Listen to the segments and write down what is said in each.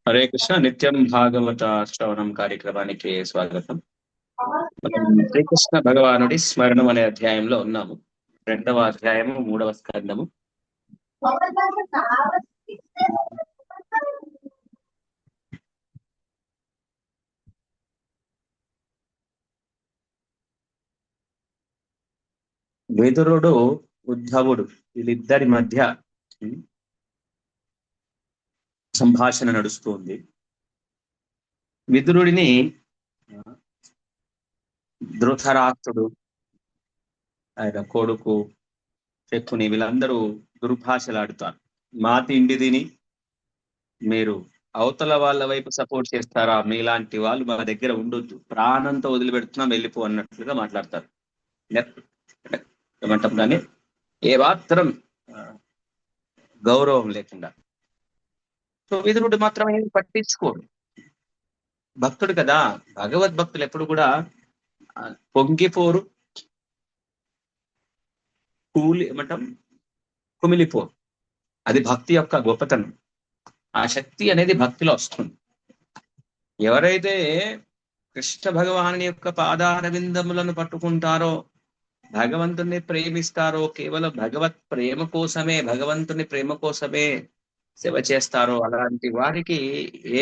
హరే కృష్ణ. నిత్యం భాగవత శ్రవణం కార్యక్రమానికి స్వాగతం. మనం శ్రీకృష్ణ భగవానుడి స్మరణం అనే అధ్యాయంలో ఉన్నాము. 2వ అధ్యాయము 3వ స్కందము. విదురుడు, ఉద్ధవుడు వీళ్ళిద్దరి మధ్య సంభాషణ నడుస్తుంది. విదురుడిని ధృతరాష్ట్రుడు, ఆయన కొడుకు శకుని వీళ్ళందరూ దుర్భాషలాడుతారు. మా తిండి తిని మీరు అవతల వాళ్ళ వైపు సపోర్ట్ చేస్తారా, మీలాంటి వాళ్ళు మా దగ్గర ఉండొద్దు, ప్రాణంతో వదిలిపెడుతున్నాం వెళ్ళిపో అన్నట్లుగా మాట్లాడతారు. ఏమంటాం దాన్ని, ఏ మాత్రం గౌరవం లేకుండా. సో విదురుడు మాత్రం ఏమి పట్టించుకోడు, భక్తుడు కదా. భగవద్భక్తులు ఎప్పుడు కూడా పొంగిపోరు, ఏమంటాం కుమిలిపోరు. అది భక్తి యొక్క గొప్పతనం. ఆ శక్తి అనేది భక్తిలో వస్తుంది. ఎవరైతే కృష్ణ భగవాని యొక్క పాదార విందములను పట్టుకుంటారో, భగవంతుని ప్రేమిస్తారో, కేవలం భగవత్ ప్రేమ కోసమే, భగవంతుని ప్రేమ కోసమే సేవ చేస్తారో, అలాంటి వారికి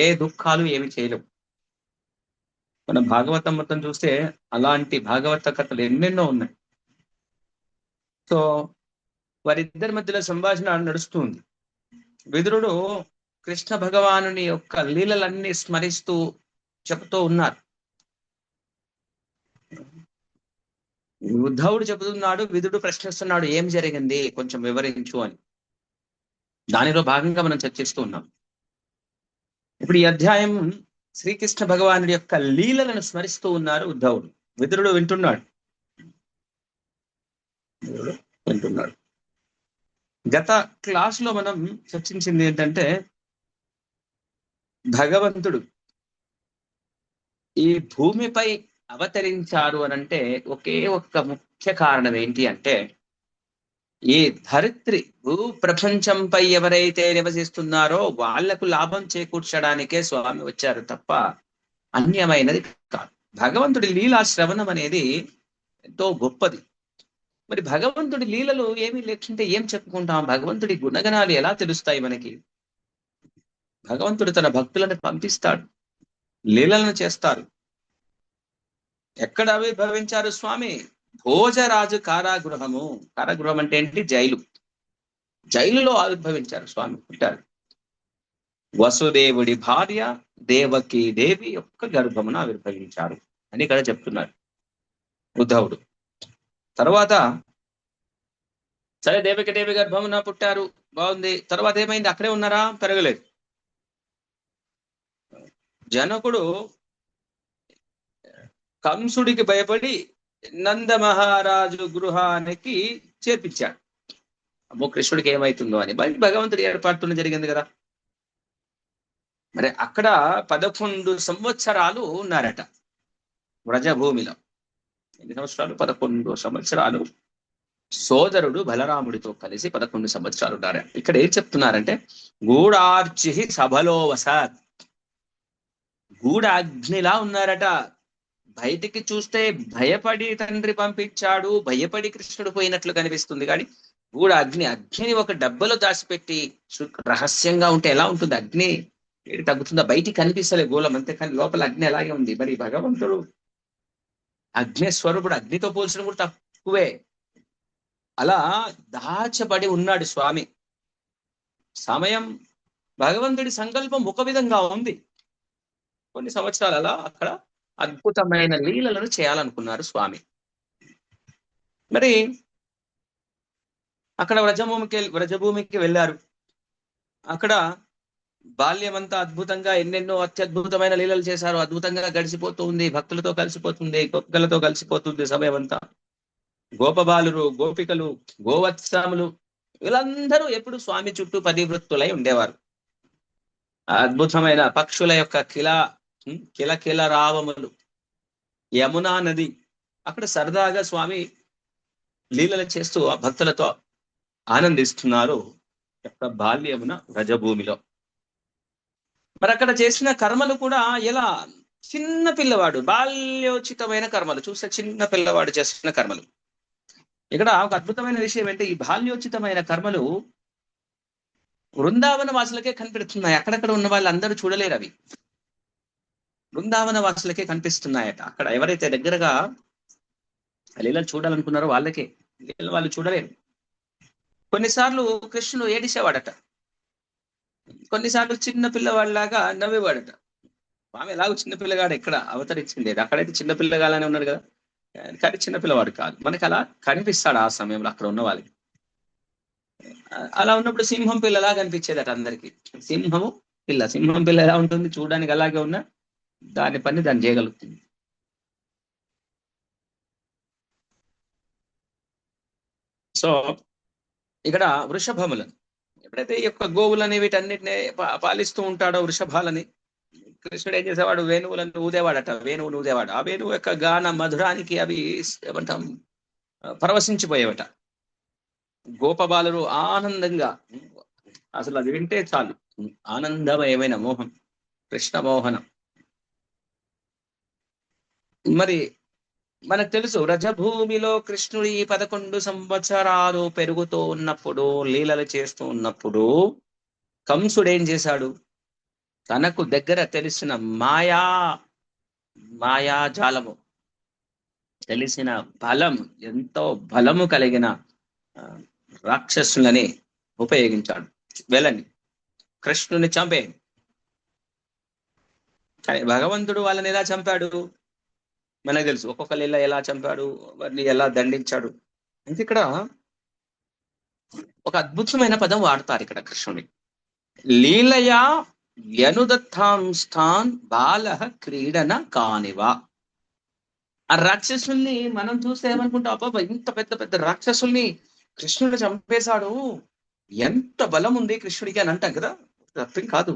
ఏ దుఃఖాలు ఏమి చేయలేవు. మనం భాగవతం మొత్తం చూస్తే అలాంటి భాగవత కథలు ఎన్నెన్నో ఉన్నాయి. సో వారిద్దరి మధ్యలో సంభాషణ నడుస్తుంది. విదురుడు కృష్ణ భగవానుని యొక్క లీలలన్నీ స్మరిస్తూ చెబుతూ ఉన్నారు. ఉద్ధవుడు చెబుతున్నాడు, విదురుడు ప్రశ్నిస్తున్నాడు, ఏం జరిగింది కొంచెం వివరించు అని. దానిలో భాగంగా మనం చర్చిస్తూ ఉన్నాం. ఇప్పుడు ఈ అధ్యాయం శ్రీకృష్ణ భగవానుడి యొక్క లీలలను స్మరిస్తూ ఉన్నారు ఉద్ధవుడు. విదురుడు వింటున్నాడు. గత క్లాసులో మనం చర్చించింది ఏంటంటే, భగవంతుడు ఈ భూమిపై అవతరించారు అనంటే ఒకే ఒక్క ముఖ్య కారణం ఏంటి అంటే, ఈ ధరిత్రి భూ ప్రపంచంపై ఎవరైతే నివసిస్తున్నారో వాళ్లకు లాభం చేకూర్చడానికే స్వామి వచ్చారు తప్ప అన్యమైనది కాదు. భగవంతుడి లీలా శ్రవణం అనేది ఎంతో గొప్పది. మరి భగవంతుడి లీలలు ఏమీ లేకుంటే ఏం చెప్పుకుంటాం? భగవంతుడి గుణగణాలు ఎలా తెలుస్తాయి మనకి? భగవంతుడు తన భక్తులను పంపిస్తాడు, లీలలను చేస్తారు. ఎక్కడ ఆవిర్భవించారు స్వామి? భోజరాజు కారాగృహము. కారాగృహం అంటే ఏంటి? జైలు. జైలులో ఆవిర్భవించారు స్వామి, పుట్టారు. వసుదేవుడి భార్య దేవకి దేవి యొక్క గర్భమున ఆవిర్భవించారు అని ఇక్కడ చెప్తున్నారు ఉద్ధవుడు. తర్వాత సరే, దేవకి దేవి గర్భమున పుట్టారు, బాగుంది. తర్వాత ఏమైంది? అక్కడే ఉన్నారా? పెరగలేదు. జనకుడు కంసుడికి భయపడి నంద మహారాజు గృహానికి చేర్పించాడు. అమ్మో కృష్ణుడికి ఏమైతుందో అని. భగవంతుడి ఏర్పాటుతో జరిగింది కదా. మరి అక్కడ 11 సంవత్సరాలు ఉన్నారట వ్రజభూమిలో. ఎన్ని సంవత్సరాలు? 11 సంవత్సరాలు సోదరుడు బలరాముడితో కలిసి 11 సంవత్సరాలు ఉన్నారు. ఇక్కడ ఏం చెప్తున్నారంటే, గూఢార్చి సభలో వసత్. గూఢ అగ్నిలా ఉన్నారట. బయటికి చూస్తే భయపడి తండ్రి పంపించాడు, భయపడి కృష్ణుడు పోయినట్లు కనిపిస్తుంది. కానీ గూఢ అగ్నిని ఒక డబ్బలో దాచిపెట్టి రహస్యంగా ఉంటే ఎలా ఉంటుంది? అగ్ని తగ్గుతుందా? బయటికి కనిపిస్తలే గోళం అంతే, కానీ లోపల అగ్ని అలాగే ఉంది. మరి భగవంతుడు అగ్నిస్వరూపుడు, అగ్నితో పోల్చడం కూడా తక్కువే. అలా దాచబడి ఉన్నాడు స్వామి. సమయం, భగవంతుడి సంకల్పం ఒక విధంగా ఉంది. కొన్ని సంవత్సరాలు అలా అక్కడ అద్భుతమైన లీలలను చేయాలనుకున్నారు స్వామి. మరి అక్కడ వ్రజభూమికి వెళ్ళారు. అక్కడ బాల్యమంతా అద్భుతంగా ఎన్నెన్నో అత్యద్భుతమైన లీలలు చేశారు. అద్భుతంగా గడిచిపోతుంది, భక్తులతో కలిసిపోతుంది, గోపికలతో కలిసిపోతుంది సమయం అంతా. గోపబాలురు, గోపికలు, గోవత్సములు వీళ్ళందరూ ఎప్పుడు స్వామి చుట్టూ పరివృత్తులై ఉండేవారు. అద్భుతమైన పక్షుల యొక్క కిల రావములు, యమునా నది, అక్కడ సరదాగా స్వామి లీలలు చేస్తూ భక్తులతో ఆనందిస్తున్నారు. యొక్క బాల్యమున వ్రజభూమిలో. మరి అక్కడ చేసిన కర్మలు కూడా ఎలా, చిన్న పిల్లవాడు బాల్యోచితమైన కర్మలు చూస్తే చిన్న పిల్లవాడు చేసిన కర్మలు. ఇక్కడ ఒక అద్భుతమైన విషయం ఏంటి, ఈ బాల్యోచితమైన కర్మలు బృందావన వాసులకే కనిపెడుతున్నాయి. అక్కడక్కడ ఉన్న వాళ్ళందరూ చూడలేరు అవి. బృందావన వాసులకే కనిపిస్తున్నాయట. అక్కడ ఎవరైతే దగ్గరగా లీలలు చూడాలనుకున్నారో వాళ్ళకే, లీలలు వాళ్ళు చూడలేరు. కొన్నిసార్లు కృష్ణుడు ఏడిసేవాడట, కొన్నిసార్లు చిన్న పిల్లవాడిలాగా నవ్వేవాడట. ఆమె ఎలాగో చిన్నపిల్లగాడు ఎక్కడ అవతరించింది, అక్కడైతే చిన్నపిల్లగానే ఉన్నాడు కదా, కానీ చిన్నపిల్లవాడు కాదు. మనకి అలా కనిపిస్తాడు ఆ సమయంలో అక్కడ ఉన్న వాళ్ళకి. అలా ఉన్నప్పుడు సింహం పిల్లలా కనిపించేదట అందరికి. సింహం పిల్ల ఎలా ఉంటుంది చూడడానికి, అలాగే ఉన్నా దాని పని దాన్ని చేయగలుగుతుంది. సో ఇక్కడ వృషభములను ఎప్పుడైతే ఈ యొక్క గోవులని వీటన్నిటిని పాలిస్తూ ఉంటాడో వృషభాలని, కృష్ణుడు ఏం చేసేవాడు, వేణువులను ఊదేవాడట. వేణువును ఊదేవాడు. ఆ వేణువు యొక్క గాన మధురానికి అవి ఏమంటాం పరవశించిపోయేవట. గోపబాలురు ఆనందంగా, అసలు అది వింటే చాలు ఆనందమయమైన మోహం, కృష్ణ మోహనం. మరి మనకు తెలుసు రజభూమిలో కృష్ణుడు ఈ 11 సంవత్సరాలు పెరుగుతూ ఉన్నప్పుడు, లీలలు చేస్తూ ఉన్నప్పుడు కంసుడు ఏం చేశాడు, తనకు దగ్గర తెలిసిన మాయాజాలము, తెలిసిన బలం, ఎంతో బలము కలిగిన రాక్షసులని ఉపయోగించాడు. వెళ్ళండి కృష్ణుని చంపే. కానీ భగవంతుడు వాళ్ళని ఎలా చంపాడు మనకు తెలుసు. ఒక్కొక్క లీల ఎలా చంపాడు, వారిని ఎలా దండించాడు. అంటే ఇక్కడ ఒక అద్భుతమైన పదం వాడతారు ఇక్కడ కృష్ణుని. లీలయా యనుదత్తాంస్థాన్ బాల క్రీడన కానివా. ఆ రాక్షసుల్ని మనం చూస్తే ఏమనుకుంటాం, అబ్బాబా ఇంత పెద్ద పెద్ద రాక్షసుల్ని కృష్ణుడు చంపేశాడు, ఎంత బలం ఉంది కృష్ణుడికి అని అంటాం కదా. అర్థం కాదు.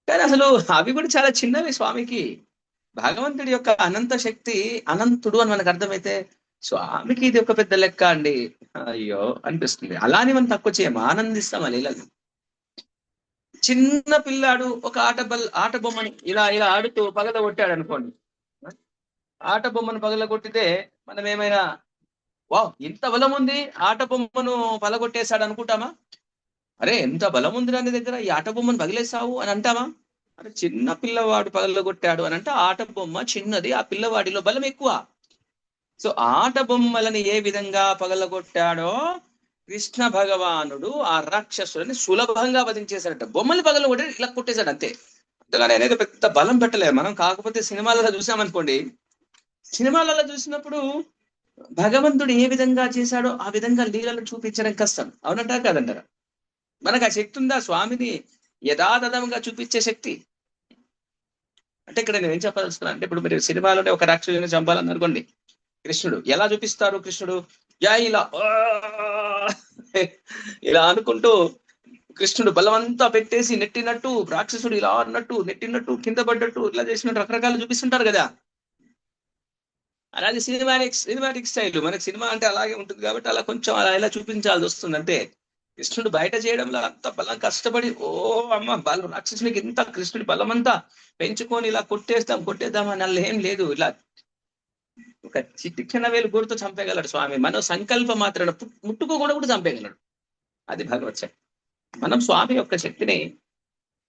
కానీ అసలు అవి కూడా చాలా చిన్నవి స్వామికి. భగవంతుడి యొక్క అనంత శక్తి, అనంతుడు అని మనకు అర్థమైతే స్వామికి ఇది ఒక పెద్ద లెక్క అండి, అయ్యో అనిపిస్తుంది. అలానే మనం తక్కువ చేయము, ఆనందిస్తాం ఆ లీలలు. చిన్న పిల్లాడు ఒక ఆట బొమ్మని ఇలా ఇలా ఆడుతూ పగలగొట్టాడు అనుకోండి, ఆట బొమ్మను పగలగొట్టితే మనం ఏమైనా వా ఇంత బలం ఉంది ఆట బొమ్మను పగలగొట్టేశాడు అనుకుంటామా? అరే ఎంత బలం ఉంది దాని దగ్గర, ఈ ఆట బొమ్మను పగిలేసావు అని అంటామా? అరే చిన్న పిల్లవాడు పగలగొట్టాడు అని అంటే ఆట బొమ్మ చిన్నది, ఆ పిల్లవాడిలో బలం ఎక్కువ. సో ఆట బొమ్మలని ఏ విధంగా పగలగొట్టాడో కృష్ణ భగవానుడు ఆ రాక్షసులని సులభంగా వధించేశాడట. బొమ్మలు పగలగొట్టి ఇలా కొట్టేశాడు అంతే. అంతగానే అనేది పెద్ద బలం పెట్టలేదు మనం. కాకపోతే సినిమాలలో చూసామనుకోండి, సినిమాలలో చూసినప్పుడు భగవంతుడు ఏ విధంగా చేశాడో ఆ విధంగా లీలలు చూపించడం కష్టం. అవునంటారా కాదంటారా? మనకు ఆ శక్తి ఉందా స్వామిని యథాతథంగా చూపించే శక్తి? అంటే ఇక్కడ నేను ఏం చెప్పదలుచుకున్నా అంటే, ఇప్పుడు మీరు సినిమాలోనే ఒక రాక్షసుని చంపాలని అనుకోండి, కృష్ణుడు ఎలా చూపిస్తారు? కృష్ణుడు ఇలా ఇలా అనుకుంటూ కృష్ణుడు బలమంతా పెట్టేసి నెట్టినట్టు, రాక్షసుడు ఇలా అన్నట్టు నెట్టినట్టు, కింద పడ్డట్టు, ఇలా చేసినట్టు రకరకాలు చూపిస్తుంటారు కదా. అలాగే సినిమాటిక్ స్టైల్, మనకి సినిమా అంటే అలాగే ఉంటుంది కాబట్టి అలా కొంచెం అలా ఇలా చూపించాల్సి వస్తుంది. అంటే కృష్ణుడు బయట చేయడంలో అంత బలం కష్టపడి, ఓ అమ్మ బలం రాక్షసునికి ఇంత కృష్ణుడి బలం అంతా పెంచుకొని ఇలా కొట్టేద్దాం అని అలా ఏం లేదు. ఇలా ఒక చిటిక్షణ వేలు గురితో చంపేయగలడు స్వామి. మనం సంకల్ప మాత్రం ముట్టుకోకుండా కూడా చంపేయగలడు. అది భగవత్ శక్తి. మనం స్వామి యొక్క శక్తిని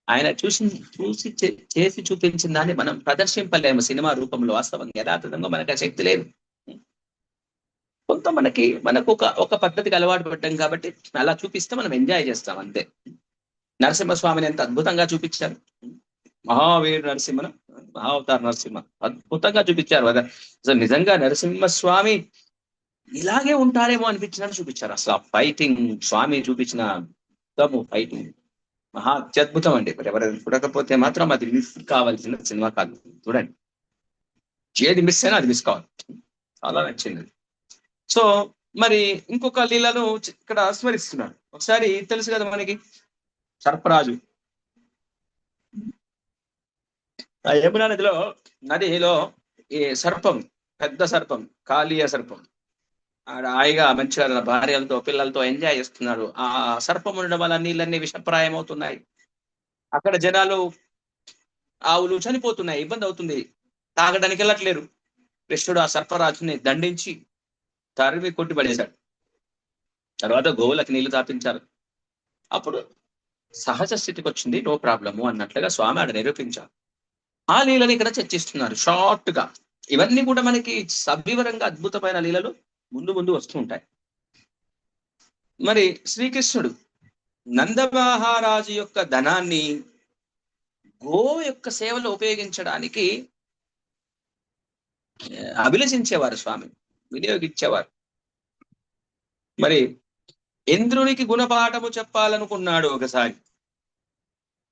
ఆయన చూసి చేసి చూపించిన దాన్ని మనం ప్రదర్శింపలేము సినిమా రూపంలో. వాస్తవంగా యథాతథంగా మనకు ఆ శక్తి లేదు. కొంత మనకు ఒక పద్ధతికి అలవాటు పడ్డాం కాబట్టి అలా చూపిస్తే మనం ఎంజాయ్ చేస్తాం అంతే. నరసింహస్వామిని ఎంత అద్భుతంగా చూపించారు. మహావీరు నరసింహను, మహావతార నరసింహ అద్భుతంగా చూపించారు కదా. అసలు నిజంగా నరసింహస్వామి ఇలాగే ఉంటారేమో అనిపించినట్టు చూపించారు. అసలు ఆ ఫైటింగ్ స్వామి చూపించిన ఫైటింగ్ మహా అత్యద్భుతం అండి. మరి ఎవరైనా చూడకపోతే మాత్రం అది మిస్ కావాల్సిన సినిమా కాదు. చూడండి, ఏది మిస్ అయినా అది మిస్ కావాలి. చాలా నచ్చింది. సో మరి ఇంకొక లీలను ఇక్కడ స్మరిస్తున్నాడు. ఒకసారి తెలుసు కదా మనకి, సర్పరాజు ఆ యమునా నదిలో ఈ సర్పం, పెద్ద సర్పం, కాళీయ సర్పం, ఆడ హాయిగా మంచిగా తన భార్యలతో పిల్లలతో ఎంజాయ్ చేస్తున్నాడు. ఆ సర్పం ఉండడం వల్ల నీళ్ళన్నీ విషప్రాయం అవుతున్నాయి. అక్కడ జనాలు ఆవులు చనిపోతున్నాయి, ఇబ్బంది అవుతుంది, తాగడానికి వెళ్ళట్లేరు. కృష్ణుడు ఆ సర్పరాజుని దండించి తరిమి కొట్టిపడేశాడు. తర్వాత గోవులకు నీళ్లు తాపించారు. అప్పుడు సహజ స్థితికి వచ్చింది, నో ప్రాబ్లము అన్నట్లుగా స్వామి ఆడ నిరూపించారు. ఆ లీలని ఇక్కడ చర్చిస్తున్నారు షార్ట్ గా. ఇవన్నీ కూడా మనకి సవివరంగా అద్భుతమైన లీలలు ముందు ముందు వస్తూ ఉంటాయి. మరి శ్రీకృష్ణుడు నందమహారాజు యొక్క ధనాన్ని గో యొక్క సేవలో ఉపయోగించడానికి అభిలషించేవారు స్వామి, వినియోగించేవారు. మరి ఇంద్రునికి గుణపాఠము చెప్పాలనుకున్నాడు ఒకసారి.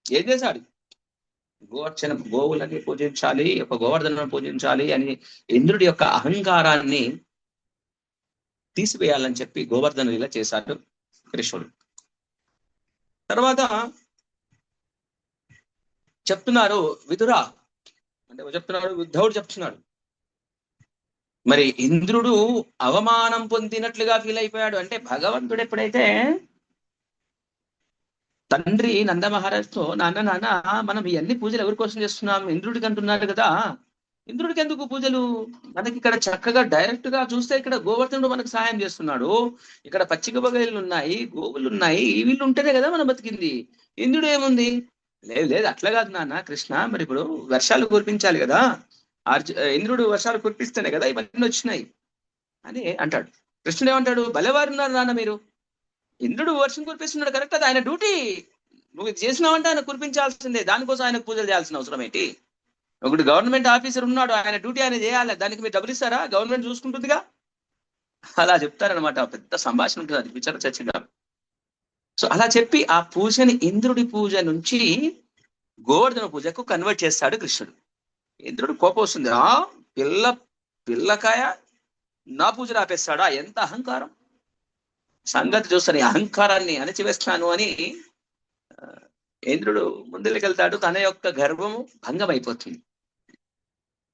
ఏం చేశాడు? గోవర్చన గోవులని పూజించాలి, ఒక గోవర్ధనను పూజించాలి అని ఇంద్రుడి యొక్క అహంకారాన్ని తీసివేయాలని చెప్పి గోవర్ధన ఇలా చేశాడు కృష్ణుడు. తర్వాత చెప్తున్నారు విదురా, అంటే చెప్తున్నాడు ఉద్ధవుడు చెప్తున్నాడు, మరి ఇంద్రుడు అవమానం పొందినట్లుగా ఫీల్ అయిపోయాడు. అంటే భగవంతుడు ఎప్పుడైతే తండ్రి నందమహారాజుతో, నాన్న నాన్న మనం ఇవన్నీ పూజలు ఎవరి కోసం చేస్తున్నాం, ఇంద్రుడికి అంటున్నారు కదా, ఇంద్రుడికి ఎందుకు పూజలు, మనకి ఇక్కడ చక్కగా డైరెక్ట్ గా చూస్తే ఇక్కడ గోవర్ధనుడు మనకు సహాయం చేస్తున్నాడు, ఇక్కడ పచ్చిక బగైలు ఉన్నాయి, గోవులు ఉన్నాయి, వీళ్ళు ఉంటేనే కదా మనం బతికింది, ఇంద్రుడు ఏముంది, లేదు లేదు అట్లా కాదు నాన్న కృష్ణ, మరి ఇప్పుడు వర్షాలు కురిపించాలి కదా, ఇంద్రుడు వర్షాలు కురిపిస్తేనే కదా ఇవన్నీ వచ్చినాయి అని అంటాడు. కృష్ణుడు ఏమంటాడు, భలేవారున్నారు నాన్న మీరు, ఇంద్రుడు వర్షం కురిపిస్తున్నాడు కరెక్ట్, అది ఆయన డ్యూటీ, నువ్వు ఇది చేసినావంటే ఆయన కురిపించాల్సిందే, దానికోసం ఆయనకు పూజలు చేయాల్సిన అవసరం ఏంటి, ఒకటి గవర్నమెంట్ ఆఫీసర్ ఉన్నాడు, ఆయన డ్యూటీ ఆయన చేయాలి, దానికి మీరు డబ్బులు ఇస్తారా, గవర్నమెంట్ చూసుకుంటుందిగా, అలా చెప్తారనమాట. పెద్ద సంభాషణ ఉంటుంది, అది విచార చర్చగా. సో అలా చెప్పి ఆ పూజని ఇంద్రుడి పూజ నుంచి గోవర్ధన పూజకు కన్వర్ట్ చేస్తాడు కృష్ణుడు. ఇంద్రుడు కోపం వస్తుంది, ఆ పిల్లకాయ నా పూజ ఆపేస్తాడా, ఎంత అహంకారం, సంగతి చూస్తాను, అహంకారాన్ని అణచివేస్తాను అని ఇంద్రుడు ముందుకెళ్తాడు. తన యొక్క గర్వము భంగం అయిపోతుంది.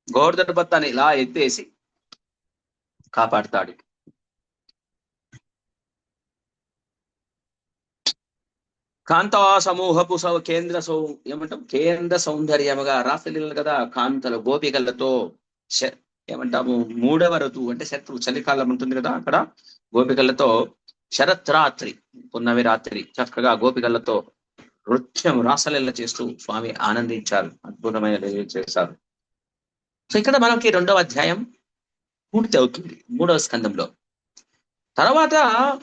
గోవర్ధన పత్తాన్ని ఇలా ఎత్తేసి కాపాడుతాడు. కాంతా సమూహపు కేంద్ర ఏమంటాం, కేంద్ర సౌందర్యముగా రాసలీలలు కదా, కాంతల గోపికలతో ఏమంటాము, 3వ ఋతువు అంటే శత్రువు చలికాలం ఉంటుంది కదా, అక్కడ గోపికలతో శరత్రాత్రి పున్నమి రాత్రి చక్కగా గోపికలతో నృత్యం రాసలీల చేస్తూ స్వామి ఆనందించారు, అద్భుతమైన చేశారు. సో ఇక్కడ మనకి 2వ అధ్యాయం పూర్తి అవుతుంది 3వ స్కందంలో. తర్వాత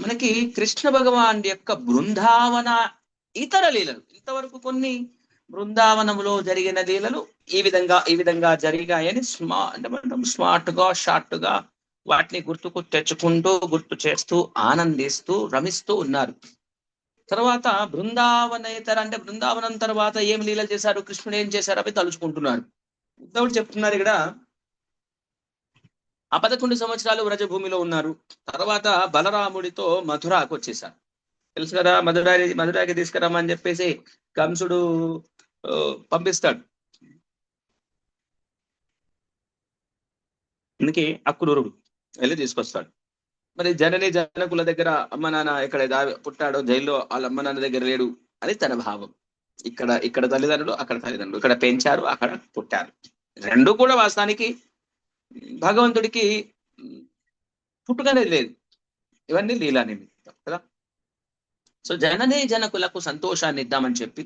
మనకి కృష్ణ భగవాన్ యొక్క బృందావన ఇతర లీలలు, ఇంతవరకు కొన్ని బృందావనంలో జరిగిన లీలలు ఈ విధంగా జరిగాయని స్మార్ట్ గా షార్ట్ గా వాటిని గుర్తుకు తెచ్చుకుంటూ గుర్తు చేస్తూ ఆనందిస్తూ రమిస్తూ ఉన్నారు. తర్వాత బృందావనేతర అంటే బృందావనం తర్వాత ఏం లీలలు చేశారు, కృష్ణుడు ఏం చేశారు అవి తలుచుకుంటున్నారు. ఉద్ధవుడు చెప్తున్నారు ఇక్కడ, ఆ 11 సంవత్సరాలు వ్రజభూమిలో ఉన్నారు. తర్వాత బలరాముడితో మధురాకు వచ్చేసారు. తెలుసు కదా, మధురాకి తీసుకురమ్మని చెప్పేసి కంసుడు పంపిస్తాడు. అందుకే అక్రూరుడు వెళ్ళి తీసుకొస్తాడు. మరి జనని జనకుల దగ్గర అమ్మ నాన్న ఎక్కడ పుట్టాడో జైల్లో వాళ్ళ అమ్మ నాన్న దగ్గర లేడు అని తన భావం. ఇక్కడ తల్లిదండ్రులు, అక్కడ తల్లిదండ్రులు, ఇక్కడ పెంచారు, అక్కడ పుట్టారు, రెండు కూడా వాస్తవానికి భగవంతుడికి పుట్టుకనేది లేదు, ఇవన్నీ లీలా నిమిత్తం కదా. సో జననే జనకులకు సంతోషాన్ని ఇద్దామని చెప్పి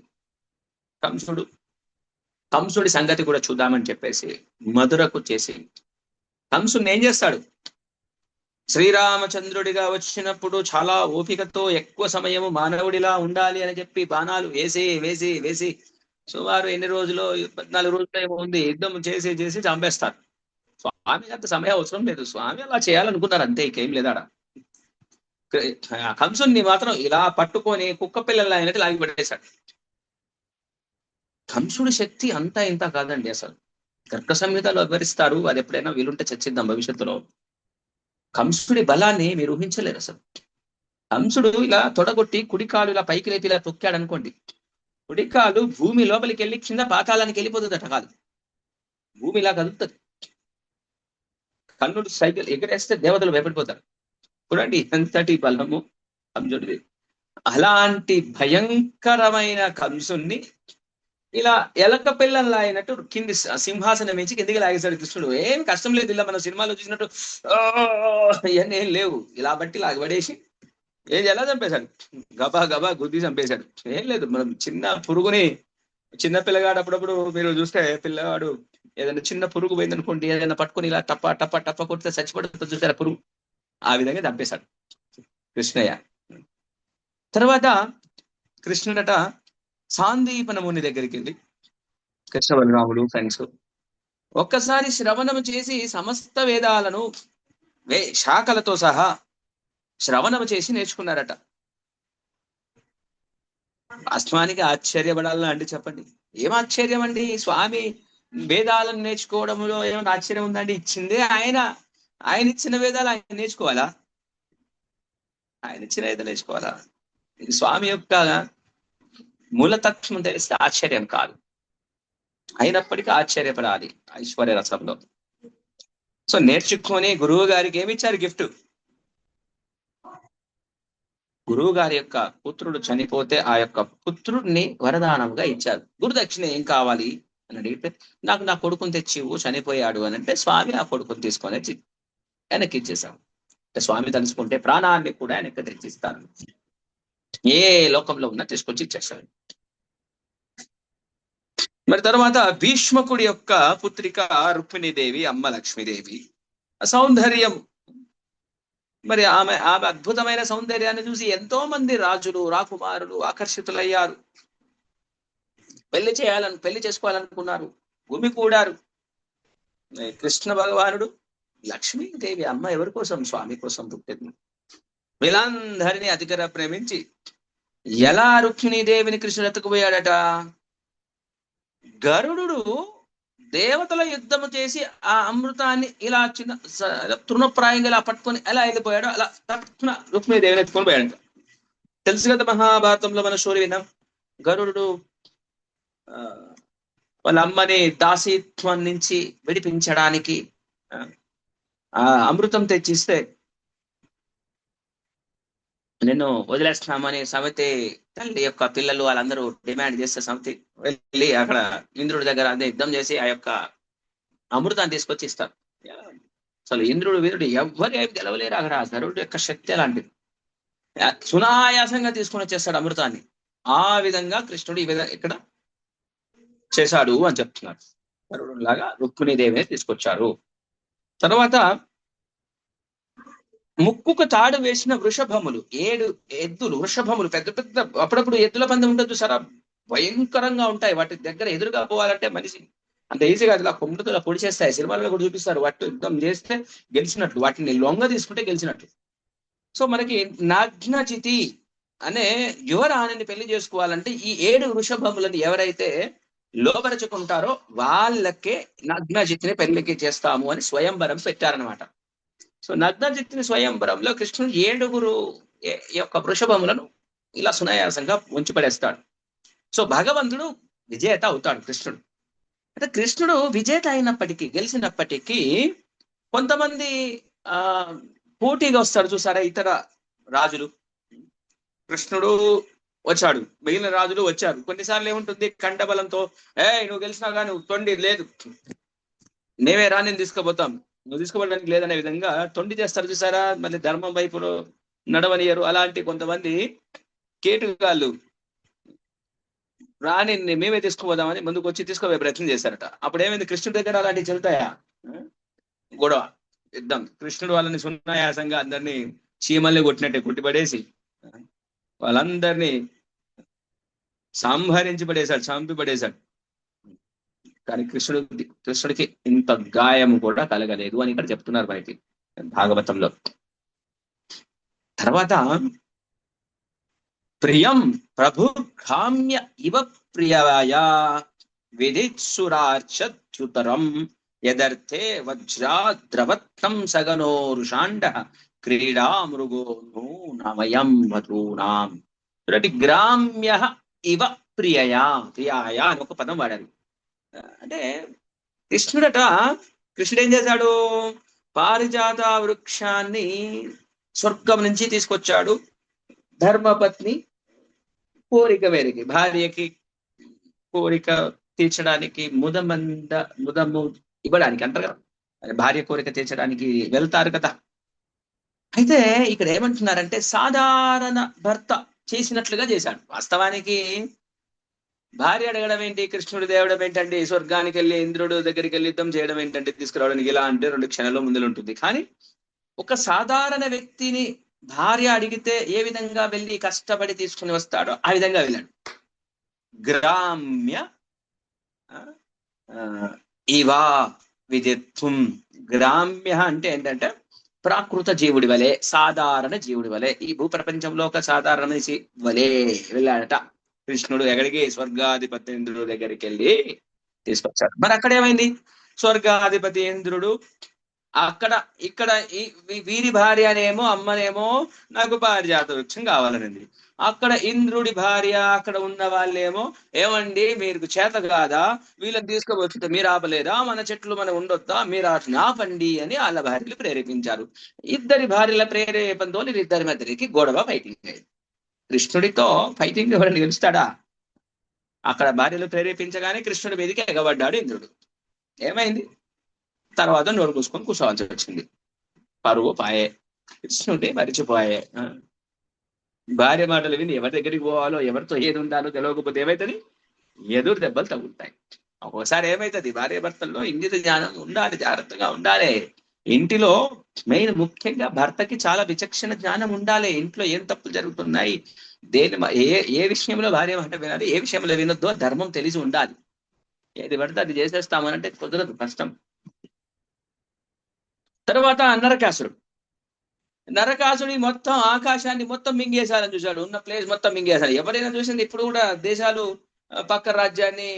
కంసుడి సంగతి కూడా చూద్దామని చెప్పేసి మధురకు చేసి, కంసుడిని ఏం చేస్తాడు, శ్రీరామచంద్రుడిగా వచ్చినప్పుడు చాలా ఓపికతో ఎక్కువ సమయము మానవుడిలా ఉండాలి అని చెప్పి బాణాలు వేసి వేసి వేసి సుమారు ఎన్ని రోజులు 14 రోజులు ఏమో ఉంది, యుద్ధం చేసి చంపేస్తారు. స్వామికి అంత సమయం అవసరం లేదు, స్వామి అలా చేయాలనుకున్నారు అంతే, ఇంకేం లేదాడ. కంసుని మాత్రం ఇలా పట్టుకొని కుక్క పిల్లలు అయినట్టు లాగిపడేశాడు. కంసుడి శక్తి అంతా ఇంత కాదండి అసలు. గర్గ సంహితలో వివరిస్తారు, అది ఎప్పుడైనా వీలుంటే చర్చిద్దాం భవిష్యత్తులో. కంసుడి బలాన్ని మీరు ఊహించలేరు అసలు. కంసుడు ఇలా తొడగొట్టి కుడికాలు ఇలా పైకి లేపి ఇలా తొక్కాడు అనుకోండి, కుడికాలు భూమి లోపలికి వెళ్ళి కింద పాతాళానికి వెళ్ళిపోతుందట, కాదు భూమి ఇలా కదులుతుంది. కన్నుడు సైకిల్ ఎగరేస్తే దేవతలు భయపడిపోతారు. చూడండి ఎంతటి బలము కంసుడిది. అలాంటి భయంకరమైన కంసుణ్ణి ఇలా ఎలక పిల్లల్లా అయినట్టు కింది సింహాసనం వేసి కిందికి లాగేశాడు కృష్ణుడు. ఏం కష్టం లేదు, ఇలా మన సినిమాలో చూసినట్టు ఇవన్నీ ఏం లేవు. ఇలా బట్టి లాగబడేసి ఎలా చంపేశాడు, గబా గబా గుద్ది చంపేశాడు. ఏం లేదు, మనం చిన్న పురుగుని, చిన్న పిల్లగాడు అప్పుడప్పుడు మీరు చూస్తే పిల్లగాడు ఏదైనా చిన్న పురుగు పోయిందనుకోండి, ఏదైనా పట్టుకొని ఇలా టప్ప టప్ప టప్ప కొడితే చచ్చిపడుతుంది చూసారా పురుగు, ఆ విధంగా చంపేశాడు కృష్ణయ్య. తర్వాత కృష్ణుడట సాందీపనముని దగ్గరికి వెళ్ళి, కృష్ణ బలరాముడు ఫ్రెండ్స్ ఒక్కసారి శ్రవణము చేసి సమస్త వేదాలను శాఖలతో సహా శ్రవణము చేసి నేర్చుకున్నారట. వాస్తవానికి ఆశ్చర్యపడాలని అంటే చెప్పండి, ఏం ఆశ్చర్యం అండి? స్వామి వేదాలను నేర్చుకోవడంలో ఏమైనా ఆశ్చర్యం ఉందండి? ఇచ్చిందే ఆయన, ఆయన ఇచ్చిన వేదాలు ఆయన నేర్చుకోవాలా? ఆయన ఇచ్చిన వేదాలు నేర్చుకోవాలా? ఇది స్వామి యొక్క మూలతత్వం తెలిస్తే ఆశ్చర్యం కాదు, అయినప్పటికీ ఆశ్చర్యపడాలి ఐశ్వర్య రసంలో. సో నేర్చుకొని గురువు గారికి ఏమి ఇచ్చారు గిఫ్ట్? గురువు గారి యొక్క పుత్రుడు చనిపోతే ఆ యొక్క పుత్రుడిని వరదానంగా ఇచ్చారు. గురుదక్షిణ ఏం కావాలి అని అడిగితే, నాకు నా కొడుకుని తెచ్చివు, చనిపోయాడు అని అంటే స్వామి ఆ కొడుకుని తీసుకొని వచ్చి వెనక్కి ఇచ్చేశాను. అంటే స్వామి తలుచుకుంటే ప్రాణాన్ని కూడా వెనక్కి తెచ్చిస్తాను, ఏ లోకంలో ఉన్నా తీసుకొచ్చి ఇచ్చేస్తాడు. మరి తర్వాత భీష్మకుడి యొక్క పుత్రిక రుక్మిణీదేవి, అమ్మ లక్ష్మీదేవి సౌందర్యం, మరి ఆమె అద్భుతమైన సౌందర్యాన్ని చూసి ఎంతో మంది రాజులు రాకుమారులు ఆకర్షితులయ్యారు, పెళ్లి చేసుకోవాలనుకున్నారు, గుమికూడారు. కృష్ణ భగవానుడు లక్ష్మీదేవి అమ్మ ఎవరి కోసం? స్వామి కోసం పుట్టింది. వీళ్ళందరినీ అతిగా ప్రేమించి ఎలా రుక్మిణీదేవిని కృష్ణుడు ఎత్తుకుపోయాడట? గరుడు దేవతల యుద్ధము చేసి ఆ అమృతాన్ని ఇలా చిన్న తృణప్రాయంగా ఇలా పట్టుకొని ఎలా వెళ్ళిపోయాడో అలా తక్షణ రుక్మిణీదేవిని ఎత్తుకొని పోయాడంట. తెలుసు కదా, మహాభారతంలో మన స్టోరీ విన్నాం. గరుడు వాళ్ళ అమ్మని దాసీత్వం నుంచి విడిపించడానికి ఆ అమృతం తెచ్చిస్తే, నిన్ను వదిలేస్తున్నామని సమితి తల్లి యొక్క పిల్లలు వాళ్ళందరూ డిమాండ్ చేస్తే సమితి వెళ్ళి అక్కడ ఇంద్రుడి దగ్గర అదే యుద్ధం చేసి ఆ యొక్క అమృతాన్ని తీసుకొచ్చి ఇస్తారు. అసలు ఇంద్రుడు వీరుడు ఎవ్వరు ఏమి గెలవలేరు అక్కడ. గరుడు యొక్క శక్తి అలాంటిది, సునాయాసంగా తీసుకొని వచ్చేస్తాడు అమృతాన్ని. ఆ విధంగా కృష్ణుడు ఈ విధంగా ఇక్కడ చేశాడు అని చెప్తున్నారు. గరుడు లాగా రుక్మిణీదేవిని తీసుకొచ్చారు. తర్వాత ముక్కుకు తాడు వేసిన వృషభములు, 7 ఎద్దులు, వృషభములు పెద్ద పెద్ద, అప్పుడప్పుడు ఎద్దుల పందెం ఉండదు సరే, భయంకరంగా ఉంటాయి. వాటి దగ్గర ఎదురుగా పోవాలంటే మనిషి అంత ఈజీగా ఇలా కొమ్ముతో పొడి చేస్తాయి. సినిమాల్లో కూడా చూపిస్తారు, వాటి యుద్ధం చేస్తే గెలిచినట్లు, వాటిని లొంగ తీసుకుంటే గెలిచినట్లు. సో మనకి నగ్నజితి అనే యువరాణిని పెళ్లి చేసుకోవాలంటే ఈ 7 వృషభములను ఎవరైతే లోపరుచుకుంటారో వాళ్ళకే నగ్నజితిని పెళ్లికి చేస్తాము అని స్వయంవరం పెట్టారనమాట. సో నగ్నజిత్తుని స్వయంవరంలో కృష్ణుడు 7 యొక్క వృషభములను ఇలా సునాయాసంగా ఉంచిపడేస్తాడు. సో భగవంతుడు విజేత అవుతాడు కృష్ణుడు. అంటే కృష్ణుడు విజేత అయినప్పటికీ, గెలిచినప్పటికీ కొంతమంది పోటీగా వస్తాడు చూసారా, ఇతర రాజులు. కృష్ణుడు వచ్చాడు, మిగిలిన రాజులు వచ్చారు. కొన్నిసార్లు ఏముంటుంది, కండబలంతో నువ్వు గెలిచినా కానీ తొండి లేదు, నేవే రా, నేను తీసుకుపోతాం, నువ్వు తీసుకోవడానికి లేదనే విధంగా తొండి చేస్తారు చూసారా. మళ్ళీ ధర్మం వైపులో నడవనియరు. అలాంటి కొంతమంది కేటుగాళ్ళు రాని మేమే తీసుకుపోదామని ముందుకు వచ్చి తీసుకోవే ప్రయత్నం చేశారట. అప్పుడు ఏమైంది, కృష్ణుడి దగ్గర అలాంటివి చెల్తాయా? గొడవ, యుద్ధం. కృష్ణుడు వాళ్ళని సున్నాయాసంగా అందరినీ చీమల్ని కొట్టినట్టే కొట్టిపడేసి వాళ్ళందరినీ సంహరించి పడేశాడు, చంపి పడేశాడు. కానీ కృష్ణుడికి ఇంత గాయం కూడా కలగలేదు అని ఇక్కడ చెప్తున్నారు బయటి భాగవతంలో. తర్వాత ప్రియం ప్రభుగామ్య ఇవ ప్రియాయ విదిత్సురార్చుతరం యదర్థే వజ్రాద్రవత్తం సగనోరుషాండ క్రీడా మృగో నమయం వధూనాం. గ్రామ్య ఇవ ప్రియయా, ప్రియాయ అని ఒక పదం వాడారు. అంటే కృష్ణుడు ఏం చేశాడు, పారిజాత వృక్షాన్ని స్వర్గం నుంచి తీసుకొచ్చాడు. ధర్మపత్ని కోరిక మేరకి, భార్యకి కోరిక తీర్చడానికి ముదము ఇవ్వడానికి అంటారు కదా, భార్య కోరిక తీర్చడానికి వెళ్తారు కదా. అయితే ఇక్కడ ఏమంటున్నారంటే సాధారణ భర్త చేసినట్లుగా చేశాడు. వాస్తవానికి భార్య అడగడం ఏంటి, కృష్ణుడు దేవడం ఏంటండి, స్వర్గానికి వెళ్ళి ఇంద్రుడు దగ్గరికి వెళ్ళి యుద్ధం చేయడం ఏంటంటే, తీసుకురావడానికి ఇలా అంటే 2 క్షణాల్లో ముందులు ఉంటుంది. కానీ ఒక సాధారణ వ్యక్తిని భార్య అడిగితే ఏ విధంగా వెళ్ళి కష్టపడి తీసుకుని వస్తాడో ఆ విధంగా వెళ్ళాడు. గ్రామ్య ఇవా విదిత్వం. గ్రామ్య అంటే ఏంటంటే ప్రాకృత జీవుడి వలె, సాధారణ జీవుడి వలె, ఈ భూప్రపంచంలో ఒక సాధారణ వలె వెళ్ళాడట కృష్ణుడు. ఎక్కడికి? స్వర్గాధిపతి ఇంద్రుడు దగ్గరికి వెళ్ళి తీసుకొచ్చాడు. మరి అక్కడ ఏమైంది? స్వర్గాధిపతి ఇంద్రుడు అక్కడ ఇక్కడ వీరి భార్య అనేమో అమ్మనేమో నాకు పారిజాతవృక్షం కావాలనింది. అక్కడ ఇంద్రుడి భార్య అక్కడ ఉన్న వాళ్ళేమో ఏమండి మీరు చేత కాదా, వీళ్ళని తీసుకువచ్చితే మీరు ఆపలేదా, మన చెట్లు మనం ఉండొద్దా, మీరు వాటిని ఆపండి అని వాళ్ళ భార్యలు ప్రేరేపించారు. ఇద్దరి భార్యల ప్రేరేపంతో ఇద్దరి మధ్యకి గొడవ ఫైటింగ్ అయింది. కృష్ణుడితో ఫైటింగ్ ఎవరిని గెలుస్తాడా? అక్కడ భార్యలు ప్రేరేపించగానే కృష్ణుడి మీదకి ఎగబడ్డాడు ఇంద్రుడు. ఏమైంది? తర్వాత నోరు కూసుకొని కూర్చోవాల్సి వచ్చింది. పరువు పాయే, కృష్ణుడే మరిచిపోయే. భార్య మాటలు విని ఎవరి దగ్గరికి పోవాలో, ఎవరితో ఏది ఉండాలో తెలియకపోతే ఏమవుతుంది? ఎదురు దెబ్బలు తగులుతాయి. ఒక్కోసారి ఏమవుతుంది, భార్య భర్తల్లో ఇంగిత జ్ఞానం ఉండాలి, జాగ్రత్తగా ఉండాలి. ఇంటిలో మెయిన్ ముఖ్యంగా భర్తకి చాలా విచక్షణ జ్ఞానం ఉండాలి. ఇంట్లో ఏం తప్పులు జరుగుతున్నాయి, ఏ విషయంలో భార్య మాట వినాలి, ఏ విషయంలో వినొద్దో ధర్మం తెలిసి ఉండాలి. ఏది పడితే అది చేసేస్తామనంటే కుదరదు, కష్టం. తర్వాత నరకాసుడి మొత్తం ఆకాశాన్ని మొత్తం మింగేశాలని చూశాడు. ఉన్న ప్లేస్ మొత్తం మింగేశాడు. ఎవరైనా చూసింది? ఇప్పుడు కూడా దేశాలు పక్క రాజ్యాన్ని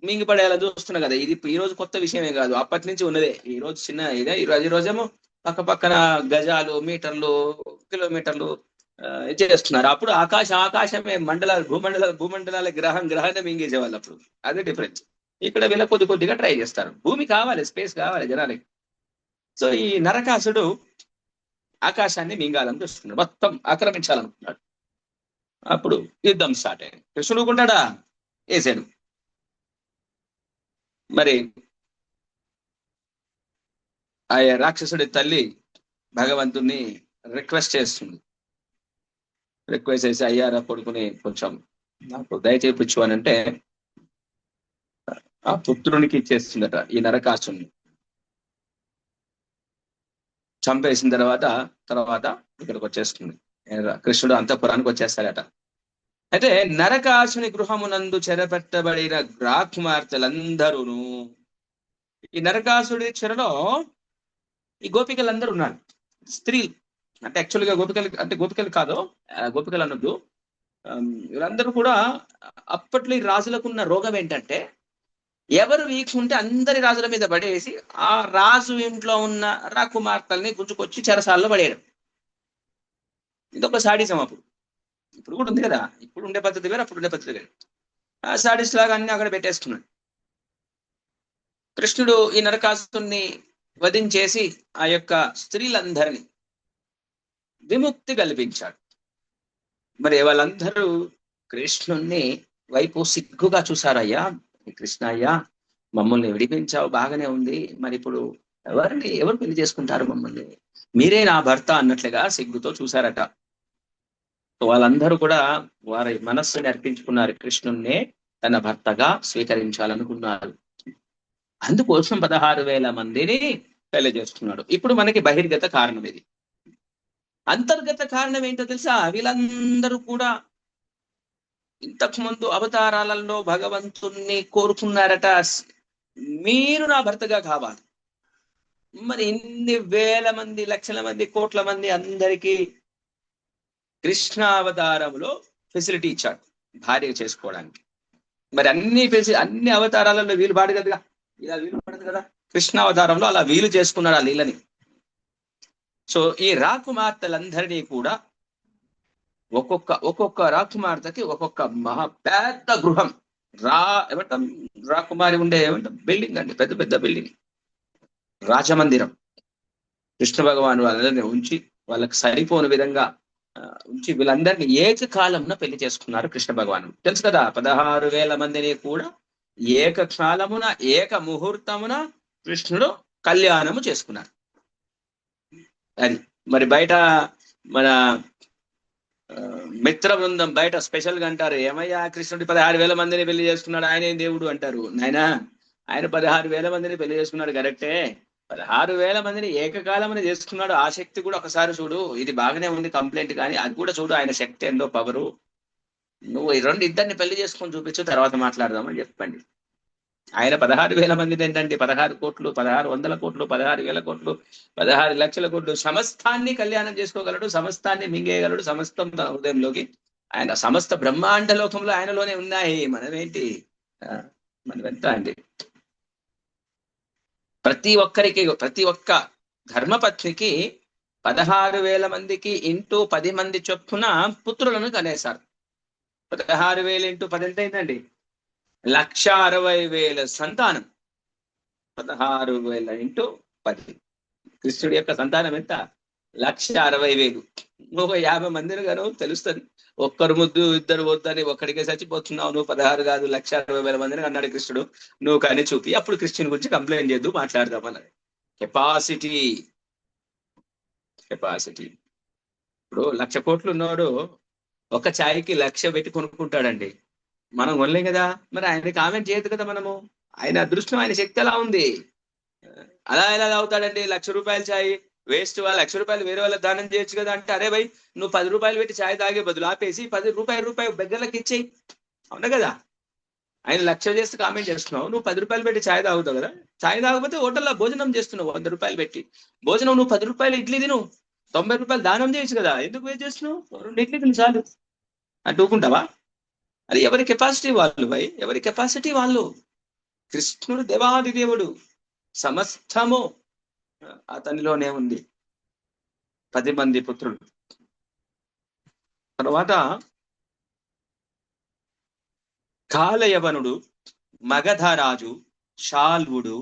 మింగిపడేయాలని చూస్తున్నారు కదా. ఇది ఈ రోజు కొత్త విషయమే కాదు, అప్పటి నుంచి ఉన్నదే. ఈ రోజు చిన్న ఇదే. ఈ రోజేమో పక్క పక్కన గజాలు, మీటర్లు, కిలోమీటర్లు చేస్తున్నారు. అప్పుడు ఆకాశమే భూమండలాల గ్రహాన్ని మింగేసేవాళ్ళు అప్పుడు. అదే డిఫరెన్స్. ఇక్కడ వీళ్ళ కొద్దిగా ట్రై చేస్తారు. భూమి కావాలి, స్పేస్ కావాలి జనాలకి. సో ఈ నరకాసుడు ఆకాశాన్ని మింగాలని చూస్తున్నాడు, మొత్తం ఆక్రమించాలనుకున్నాడు. అప్పుడు యుద్ధం స్టార్ట్ అయింది. కృష్ణుడు ఊరుకుంటాడా? వేసాడు. మరి ఆ రాక్షసుడి తల్లి భగవంతుణ్ణి రిక్వెస్ట్ చేస్తుంది. రిక్వెస్ట్ చేసి, అయ్యారా కొడుకుని కొంచెం నాకు దయచేపించు అని అంటే ఆ పుత్రునికి ఇచ్చేస్తుందట. ఈ నరకాసుని చంపేసిన తర్వాత ఇక్కడికి వచ్చేస్తుంది. కృష్ణుడు అంతఃపురానికి వచ్చేస్తాడట. అయితే నరకాసుని గృహమునందు చెరపెట్టబడిన రాకుమార్తెలందరూను, ఈ నరకాసుడి చెరలో ఈ గోపికలందరూ ఉన్నారు. స్త్రీలు అంటే యాక్చువల్గా గోపికలు కాదు, గోపికలు అనొద్దు. వీళ్ళందరూ కూడా అప్పట్లో ఈ రాజులకు ఉన్న రోగం ఏంటంటే, ఎవరు వీక్స్ ఉంటే అందరి రాజుల మీద పడేసి ఆ రాజు ఇంట్లో ఉన్న రాకుమార్తెల్ని గుంజుకొచ్చి చెరసాల్లో పడేయడం. ఇదొక సాడిజం. ఇప్పుడు కూడా ఉంది కదా. ఇప్పుడు ఉండే పద్ధతి వేరు, అప్పుడు ఉండే పద్ధతి వేరు. ఆ సాడిస్ట్ లాగా అన్ని అక్కడ పెట్టేసుకున్నాడు. కృష్ణుడు ఈ నరకాసుని వధించేసి ఆ యొక్క స్త్రీలందరినీ విముక్తి కల్పించాడు. మరి వాళ్ళందరూ కృష్ణుణ్ణి వైపు సిగ్గుగా చూశారయ్యా. కృష్ణ అయ్యా, మమ్మల్ని విడిపించావు, బాగానే ఉంది, మరి ఇప్పుడు ఎవరు పెళ్లి చేసుకుంటారు మమ్మల్ని, మీరే నా భర్త అన్నట్లుగా సిగ్గుతో చూశారట. వాళ్ళందరూ కూడా వారి మనస్సుని అర్పించుకున్నారు, కృష్ణుణ్ణే తన భర్తగా స్వీకరించాలనుకున్నారు. అందుకోసం 16,000 మందిని పెళ్లి చేస్తున్నాడు. ఇప్పుడు మనకి బహిర్గత కారణం ఇది. అంతర్గత కారణం ఏంటో తెలుసా? వీళ్ళందరూ కూడా ఇంతకు ముందు అవతారాలలో భగవంతుణ్ణి కోరుకున్నారట, మీరు నా భర్తగా కావాలి. మరి ఇన్ని వేల మంది, లక్షల మంది, కోట్ల మంది అందరికీ కృష్ణ అవతారంలో ఫెసిలిటీ ఇచ్చాడు భార్య చేసుకోవడానికి. మరి అన్ని అవతారాలలో వీలు పాడు కదా, ఇలా వీలు పడదు కదా. కృష్ణ అవతారంలో అలా వీలు చేసుకున్నాడు ఆ లీలని. సో ఈ రాకుమార్తెలందరినీ కూడా ఒక్కొక్క రాకుమార్తెకి ఒక్కొక్క మహా పెద్ద గృహం, ఏమంటాం రాకుమారి ఉండే బిల్డింగ్ అండి, పెద్ద బిల్డింగ్, రాజమందిరం. కృష్ణ భగవాను వాళ్ళని ఉంచి వాళ్ళకి సరిపోని విధంగా ఉంచి వీళ్ళందరినీ ఏకకాలంలో పెళ్లి చేసుకున్నారు కృష్ణ భగవాను. తెలుసు కదా, 16,000 మందిని కూడా ఏకకాలమున ఏక ముహూర్తమున కృష్ణుడు కళ్యాణము చేసుకున్నారు. అది మరి బయట మన మిత్ర బృందం బయట స్పెషల్ గా అంటారు, ఏమయ్యా కృష్ణుడి 16,000 మందిని పెళ్లి చేసుకున్నాడు, ఆయనే దేవుడు అంటారు. నాయనా, ఆయన 16,000 మందిని పెళ్లి చేసుకున్నాడు కరెక్టే, 16,000 మందిని ఏకకాలమని చేసుకున్నాడు. ఆ శక్తి కూడా ఒకసారి చూడు. ఇది బాగానే ఉంది కంప్లైంట్, కానీ అది కూడా చూడు, ఆయన శక్తి ఎంతో పవరు. నువ్వు ఈ ఇద్దరిని పెళ్లి చేసుకొని చూపించు, తర్వాత మాట్లాడదామని చెప్పండి. ఆయన 16,000 మందిని ఏంటంటే 16 కోట్లు, 1600 కోట్లు, 16,000 కోట్లు, 16 లక్షల కోట్లు సమస్తాన్ని కళ్యాణం చేసుకోగలడు, సమస్తాన్ని మింగేయగలడు, సమస్తం తన హృదయంలోకి. ఆయన సమస్త బ్రహ్మాండ లోకంలో ఆయనలోనే ఉన్నాయి. మనమేంటి, మనమెంత అండి. ప్రతి ఒక్క ధర్మపత్నికి 16,000 మందికి ఇంటూ 10 మంది చొప్పున పుత్రులను కనేశారు. 16,000 ఇంటూ 10 ఎంత అయిందండి? 1,60,000 సంతానం. 16,000 ఇంటూ 10. కృష్ణుడి యొక్క సంతానం ఎంత? 1,60,000. నువ్వు 50 మందిని గాను తెలుస్తుంది. ఒక్కరు ముద్దు ఇద్దరు వద్దని ఒక్కడికే చచ్చిపోతున్నావు. నువ్వు 16 కాదు 1,60,000 మందిని అన్నాడు కృష్ణుడు. నువ్వు కానీ చూపి, అప్పుడు కృష్ణుని గురించి కంప్లైంట్ చేద్దు, మాట్లాడదామన్నది. కెపాసిటీ. ఇప్పుడు 1,00,000 కోట్లు ఉన్నవాడు ఒక ఛాయ్కి 1,00,000 పెట్టి కొనుక్కుంటాడండి. మనం కొనలేం కదా. మరి ఆయన కామెంట్ చేయదు కదా మనము. ఆయన అదృష్టం, ఆయన శక్తి ఎలా ఉంది. అలా ఎలా తాగుతాడండి? 1,00,000 రూపాయలు ఛాయ్ వేస్ట్. 1,00,000 రూపాయలు వేరే వాళ్ళకి దానం చేయొచ్చు కదా అంటే, అరే భయ్ నువ్వు 10 రూపాయలు పెట్టి ఛాయ్ తాగే బదులు ఆపేసి 10 రూపాయలు బెగ్గర్లకు ఇచ్చేయి. అవునా కదా? ఆయన 1,00,000 చేస్తే కామెంట్ చేస్తున్నావు, నువ్వు 10 రూపాయలు పెట్టి ఛాయ్ తాగుతావు కదా. ఛాయ్ తాగకపోతే హోటల్లో భోజనం చేస్తున్నావు 100 రూపాయలు పెట్టి. భోజనం నువ్వు 10 రూపాయలు ఇడ్లీ తిను, 90 రూపాయలు దానం చేయొచ్చు కదా. ఎందుకు వేస్ట్ చేస్తున్నావు? 2 ఇడ్లీ తిని చాలు అంటే ఊకుంటావా? అది ఎవరి కెపాసిటీ వాళ్ళు భయ్, ఎవరి కెపాసిటీ వాళ్ళు. కృష్ణుడు దేవాది దేవుడు, సమస్తము అతనిలోనే ఉంది. 10 మంది పుత్రులు. తర్వాత కాలయవనుడు, మగధరాజు, శాల్వుడు,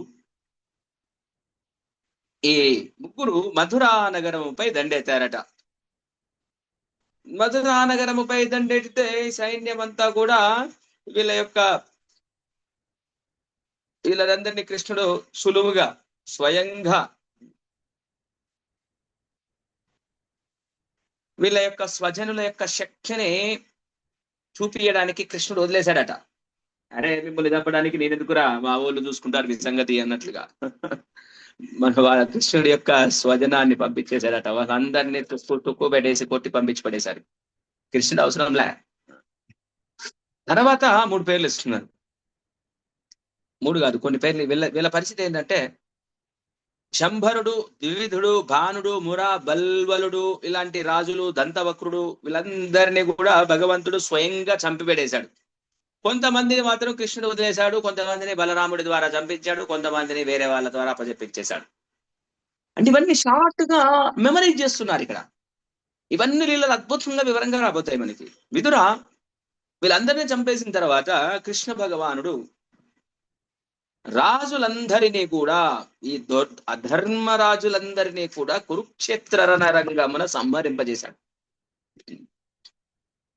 ఈ ముగ్గురు మధురా నగరముపై దండెత్తారట. మధురా నగరముపై దండెత్తితే సైన్యం అంతా కూడా వీళ్ళందరినీ కృష్ణుడు సులువుగా స్వయంగా వీళ్ళ యొక్క స్వజనుల యొక్క శక్తిని చూపించడానికి కృష్ణుడు వదిలేశాడట. అరే మిమ్మల్ని చంపడానికి నేను ఎందుకురా, మా వాళ్ళు చూసుకుంటారు మీ సంగతి అన్నట్లుగా మన వాళ్ళ కృష్ణుడి యొక్క స్వజనాన్ని పంపించేశాడట. వాళ్ళందరినీ తుక్కు పెట్టేసి కొట్టి పంపించి పడేశారు. కృష్ణుడు అవసరంలే. తర్వాత 3 పేర్లు ఇస్తున్నారు. 3 కాదు, కొన్ని పేర్లు. వీళ్ళ పరిస్థితి ఏంటంటే, శంభరుడు, ద్వివిధుడు, భానుడు, ముర, బల్వలుడు, ఇలాంటి రాజులు, దంతవక్రుడు, వీళ్ళందరినీ కూడా భగవంతుడు స్వయంగా చంపిపెడేశాడు. కొంతమందిని మాత్రం కృష్ణుడు వదిలేశాడు, కొంతమందిని బలరాముడి ద్వారా చంపించాడు, కొంతమందిని వేరే వాళ్ళ ద్వారా అప్పచెప్పించేశాడు. అంటే ఇవన్నీ షార్ట్ గా మెమరైజ్ చేస్తున్నారు ఇక్కడ. ఇవన్నీ వీళ్ళ అద్భుతంగా వివరంగా రాబోతాయి మనకి. విదుర వీళ్ళందరినీ చంపేసిన తర్వాత కృష్ణ భగవానుడు రాజులందరినీ కూడా, ఈ అధర్మ రాజులందరినీ కూడా కురుక్షేత్ర రణరంగమున సంహరింపజేశాడు.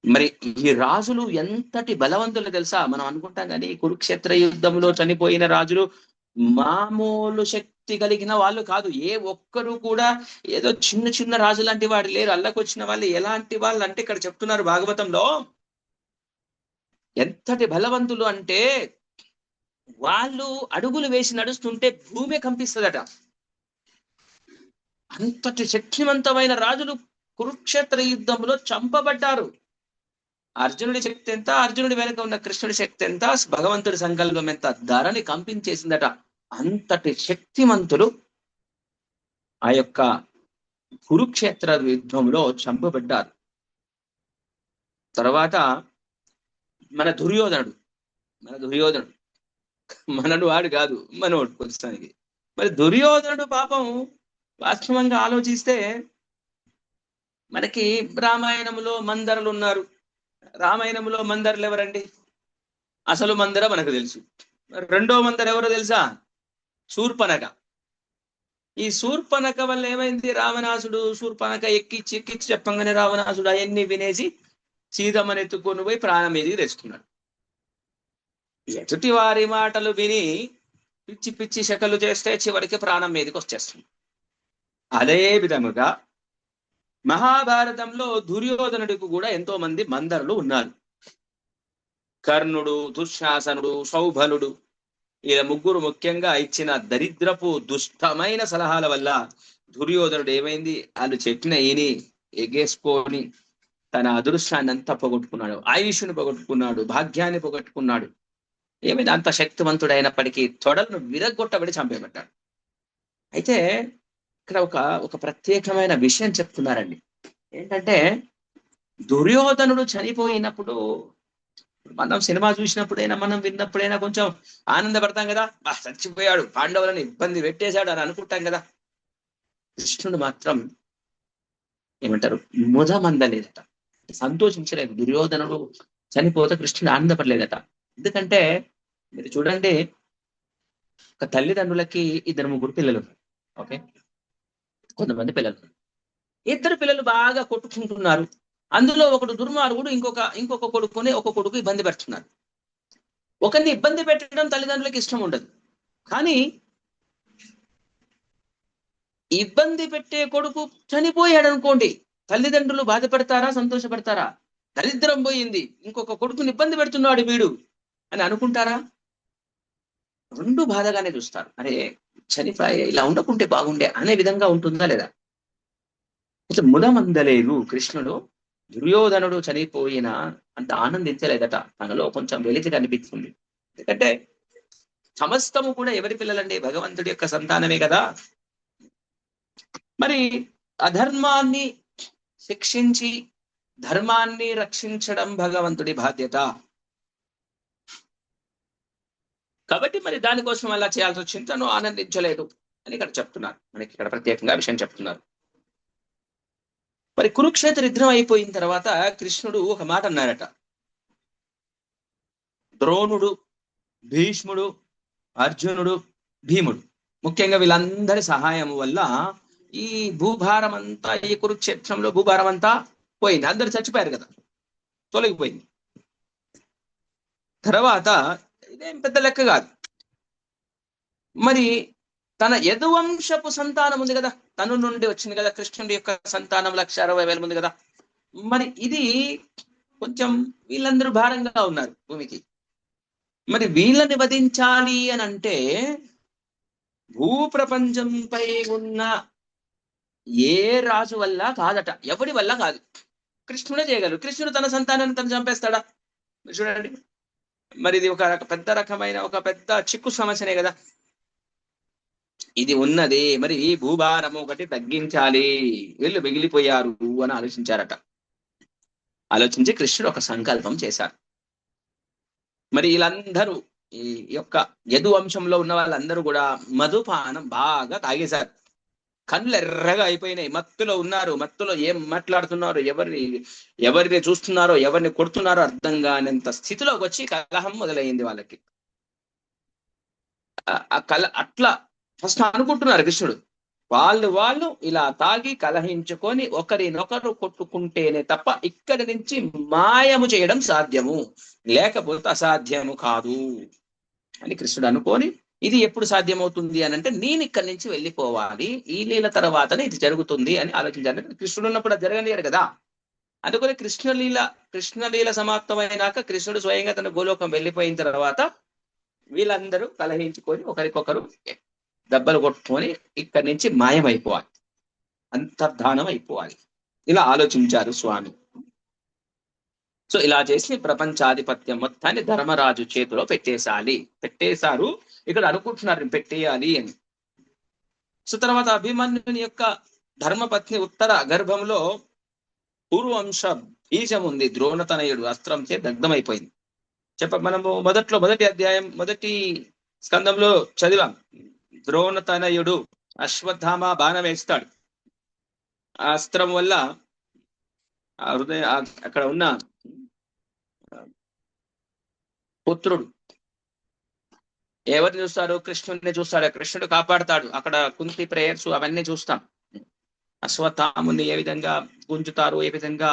మరి ఈ రాజులు ఎంతటి బలవంతులు తెలుసా? మనం అనుకుంటాం కానీ కురుక్షేత్ర యుద్ధంలో చనిపోయిన రాజులు మామూలు శక్తి కలిగిన వాళ్ళు కాదు. ఏ ఒక్కరు కూడా ఏదో చిన్న రాజు లాంటి వాడు లేరు. అల్లకొచ్చిన వాళ్ళు ఎలాంటి వాళ్ళు అంటే ఇక్కడ చెప్తున్నారు భాగవతంలో, ఎంతటి బలవంతులు అంటే వాళ్ళు అడుగులు వేసి నడుస్తుంటే భూమి కంపిస్తుందట. అంతటి శక్తివంతమైన రాజులు కురుక్షేత్ర యుద్ధంలో చంపబడ్డారు. అర్జునుడి శక్తి ఎంత, అర్జునుడి వెనుక ఉన్న కృష్ణుడి శక్తి ఎంత, భగవంతుడి సంకల్పం ఎంత, ధరని కంపించేసిందట. అంతటి శక్తివంతులు ఆ యొక్క కురుక్షేత్ర యుద్ధంలో చంపబడ్డారు. తర్వాత మన దుర్యోధనుడు మనడు వాడు కాదు, మనోడు ప్రస్తుతానికి. మరి దుర్యోధనుడు పాపం వాస్తవంగా ఆలోచిస్తే, మనకి రామాయణంలో మందరులు ఉన్నారు. రామాయణంలో మందరులు ఎవరండి? అసలు మందర మనకు తెలుసు. రెండో మందర ఎవరో తెలుసా? శూర్పణఖ. ఈ శూర్పణఖ వల్ల ఏమైంది? రావణాసుడు శూర్పణఖ ఎక్కిచ్చి ఎక్కిచ్చి చెప్పంగానే రావణాసుడు అవన్నీ వినేసి సీతమ్మని ఎత్తుకొని పోయి ప్రాణం మీదకి తెచ్చుకున్నాడు. ఎదుటి వారి మాటలు విని పిచ్చి పిచ్చి శకలు చేస్తే చివరికి ప్రాణం మీదకి వచ్చేస్తుంది. అదే విధముగా మహాభారతంలో దుర్యోధనుడికి కూడా ఎంతో మంది మందరులు ఉన్నారు. కర్ణుడు, దుశ్శాసనుడు, సౌభలుడు, ఇలా ముగ్గురు ముఖ్యంగా ఇచ్చిన దరిద్రపు దుష్టమైన సలహాల వల్ల దుర్యోధనుడు ఏమైంది, వాళ్ళు చెప్పిన ఈని ఎగేసుకొని తన అదృష్టాన్ని అంతా పోగొట్టుకున్నాడు, ఆయుష్ను పోగొట్టుకున్నాడు, భాగ్యాన్ని పోగొట్టుకున్నాడు. ఏమైంది, అంత శక్తివంతుడైనప్పటికీ తొడలను విరగొట్టబడి చంపేబట్టాడు. అయితే ఇక్కడ ఒక ప్రత్యేకమైన విషయం చెప్తున్నారండి. ఏంటంటే దుర్యోధనుడు చనిపోయినప్పుడు మనం సినిమా చూసినప్పుడైనా మనం విన్నప్పుడైనా కొంచెం ఆనందపడతాం కదా, చచ్చిపోయాడు, పాండవులను ఇబ్బంది పెట్టేశాడు అని అనుకుంటాం కదా. కృష్ణుడు మాత్రం ఏమంటారు, ముదమందలేదట, సంతోషించలేదు. దుర్యోధనుడు చనిపోతే కృష్ణుడు ఆనందపడలేదట. ఎందుకంటే మీరు చూడండి, ఒక తల్లిదండ్రులకి 2-3 పిల్లలు, ఓకే, కొంతమంది పిల్లలు, 2 పిల్లలు బాగా కొట్టుకుంటున్నారు. అందులో ఒకడు దుర్మార్గుడు ఇంకొక కొడుకుని ఒక కొడుకు ఇబ్బంది పెడుతున్నారు. ఒకరిని ఇబ్బంది పెట్టడం తల్లిదండ్రులకి ఇష్టం ఉండదు. కానీ ఇబ్బంది పెట్టే కొడుకు చనిపోయాడు అనుకోండి, తల్లిదండ్రులు బాధపడతారా, సంతోషపడతారా? దరిద్రం పోయింది, ఇంకొక కొడుకుని ఇబ్బంది పెడుతున్నాడు వీడు అని అనుకుంటారా? 2 బాధగానే చూస్తారు. అరే చనిపోయే, ఇలా ఉండకుంటే బాగుండే అనే విధంగా ఉంటుందా లేదా? అసలు ముదమందలేదు కృష్ణుడు. దుర్యోధనుడు చనిపోయినా అంత ఆనందించలేదట, తనలో కొంచెం వెలితి కనిపిస్తుంది. ఎందుకంటే సమస్తము కూడా ఎవరి పిల్లలండి? భగవంతుడి యొక్క సంతానమే కదా. మరి అధర్మాన్ని శిక్షించి ధర్మాన్ని రక్షించడం భగవంతుడి బాధ్యత. కాబట్టి మరి దానికోసం అలా చేయాల్సి వచ్చింది, తను ఆనందించలేదు అని ఇక్కడ చెప్తున్నారు. మనకి ఇక్కడ ప్రత్యేకంగా విషయం చెప్తున్నారు. మరి కురుక్షేత్ర యుద్ధం అయిపోయిన తర్వాత కృష్ణుడు ఒక మాట అన్నారట. ద్రోణుడు, భీష్ముడు, అర్జునుడు, భీముడు, ముఖ్యంగా వీళ్ళందరి సహాయం వల్ల ఈ భూభారం అంతా, ఈ కురుక్షేత్రంలో భూభారం అంతా పోయింది. అందరు చచ్చిపోయారు కదా, తొలగిపోయింది. తర్వాత ఇదేం పెద్ద లెక్క కాదు. మరి తన యదువంశపు సంతానం ఉంది కదా, తను నుండి వచ్చింది కదా, కృష్ణుడి యొక్క సంతానం 1,60,000 ఉంది కదా. మరి ఇది కొంచెం వీళ్ళందరూ భారంగా ఉన్నారు భూమికి. మరి వీళ్ళని వధించాలి అని అంటే భూప్రపంచంపై ఉన్న ఏ రాజు వల్ల కాదట, ఎవడి వల్ల కాదు, కృష్ణుడే చేయగలరు. కృష్ణుడు తన సంతానాన్ని తను చంపేస్తాడా? చూడండి, మరి ఇది ఒక పెద్ద రకమైన ఒక పెద్ద చిక్కు సమస్యనే కదా ఇది ఉన్నది. మరి ఈ భూభారం ఒకటి తగ్గించాలి, వీళ్ళు మిగిలిపోయారు అని ఆలోచించారట. ఆలోచించి కృష్ణుడు ఒక సంకల్పం చేశారు. మరి వీళ్ళందరూ, ఈ యొక్క యదు వంశంలో ఉన్న వాళ్ళందరూ కూడా మధుపానం బాగా తాగేశారు. కళ్ళు ఎర్రగా అయిపోయినాయి, మత్తులో ఉన్నారు. మత్తులో ఏం మాట్లాడుతున్నారో, ఎవరిని చూస్తున్నారో, ఎవరిని కొడుతున్నారో అర్థం కానంత స్థితిలోకి వచ్చి కలహం మొదలైంది వాళ్ళకి. అట్లా ఫస్ట్ అనుకుంటున్నారు కృష్ణుడు, వాళ్ళు ఇలా తాగి కలహించుకొని ఒకరినొకరు కొట్టుకుంటేనే తప్ప ఇక్కడి నుంచి మాయము చేయడం సాధ్యము, లేకపోతే అసాధ్యము కాదు అని కృష్ణుడు అనుకొని, ఇది ఎప్పుడు సాధ్యమవుతుంది అని అంటే నేను ఇక్కడి నుంచి వెళ్ళిపోవాలి, ఈ లీల తర్వాతనే ఇది జరుగుతుంది అని ఆలోచించాలి. కృష్ణుడు ఉన్నప్పుడు అది జరగలేరు కదా. అందుకని కృష్ణలీల సమాప్తమైనాక కృష్ణుడు స్వయంగా తన గోలోకం వెళ్ళిపోయిన తర్వాత వీళ్ళందరూ కలహించుకొని ఒకరికొకరు దెబ్బలు కొట్టుకొని ఇక్కడి నుంచి మాయమైపోవాలి, అంతర్ధానం అయిపోవాలి. ఇలా ఆలోచించారు స్వామి. సో ఇలా చేసి ప్రపంచాధిపత్యం మొత్తాన్ని ధర్మరాజు చేతిలో పెట్టేశారు. ఇక్కడ అనుకుంటున్నారు పెట్టేయాలి అని. సో తర్వాత అభిమన్యుని యొక్క ధర్మపత్ని ఉత్తర గర్భంలో పూర్వంశ బీజం ఉంది. ద్రోణతనయుడు అస్త్రం చే దగ్ధమైపోయింది. మనము మొదటి అధ్యాయం మొదటి స్కందంలో చదివాం. ద్రోణతనయుడు అశ్వత్థామ బాణం వేస్తాడు, ఆ అస్త్రం వల్ల ఆ హృదయ అక్కడ ఉన్న పుత్రుడు ఎవరిని చూస్తారు? కృష్ణుడిని చూస్తాడు. కృష్ణుడు కాపాడుతాడు. అక్కడ కుంతి ప్రేయర్స్ అవన్నీ చూస్తాం. అశ్వత్థాముని ఏ విధంగా గుంజుతారు, ఏ విధంగా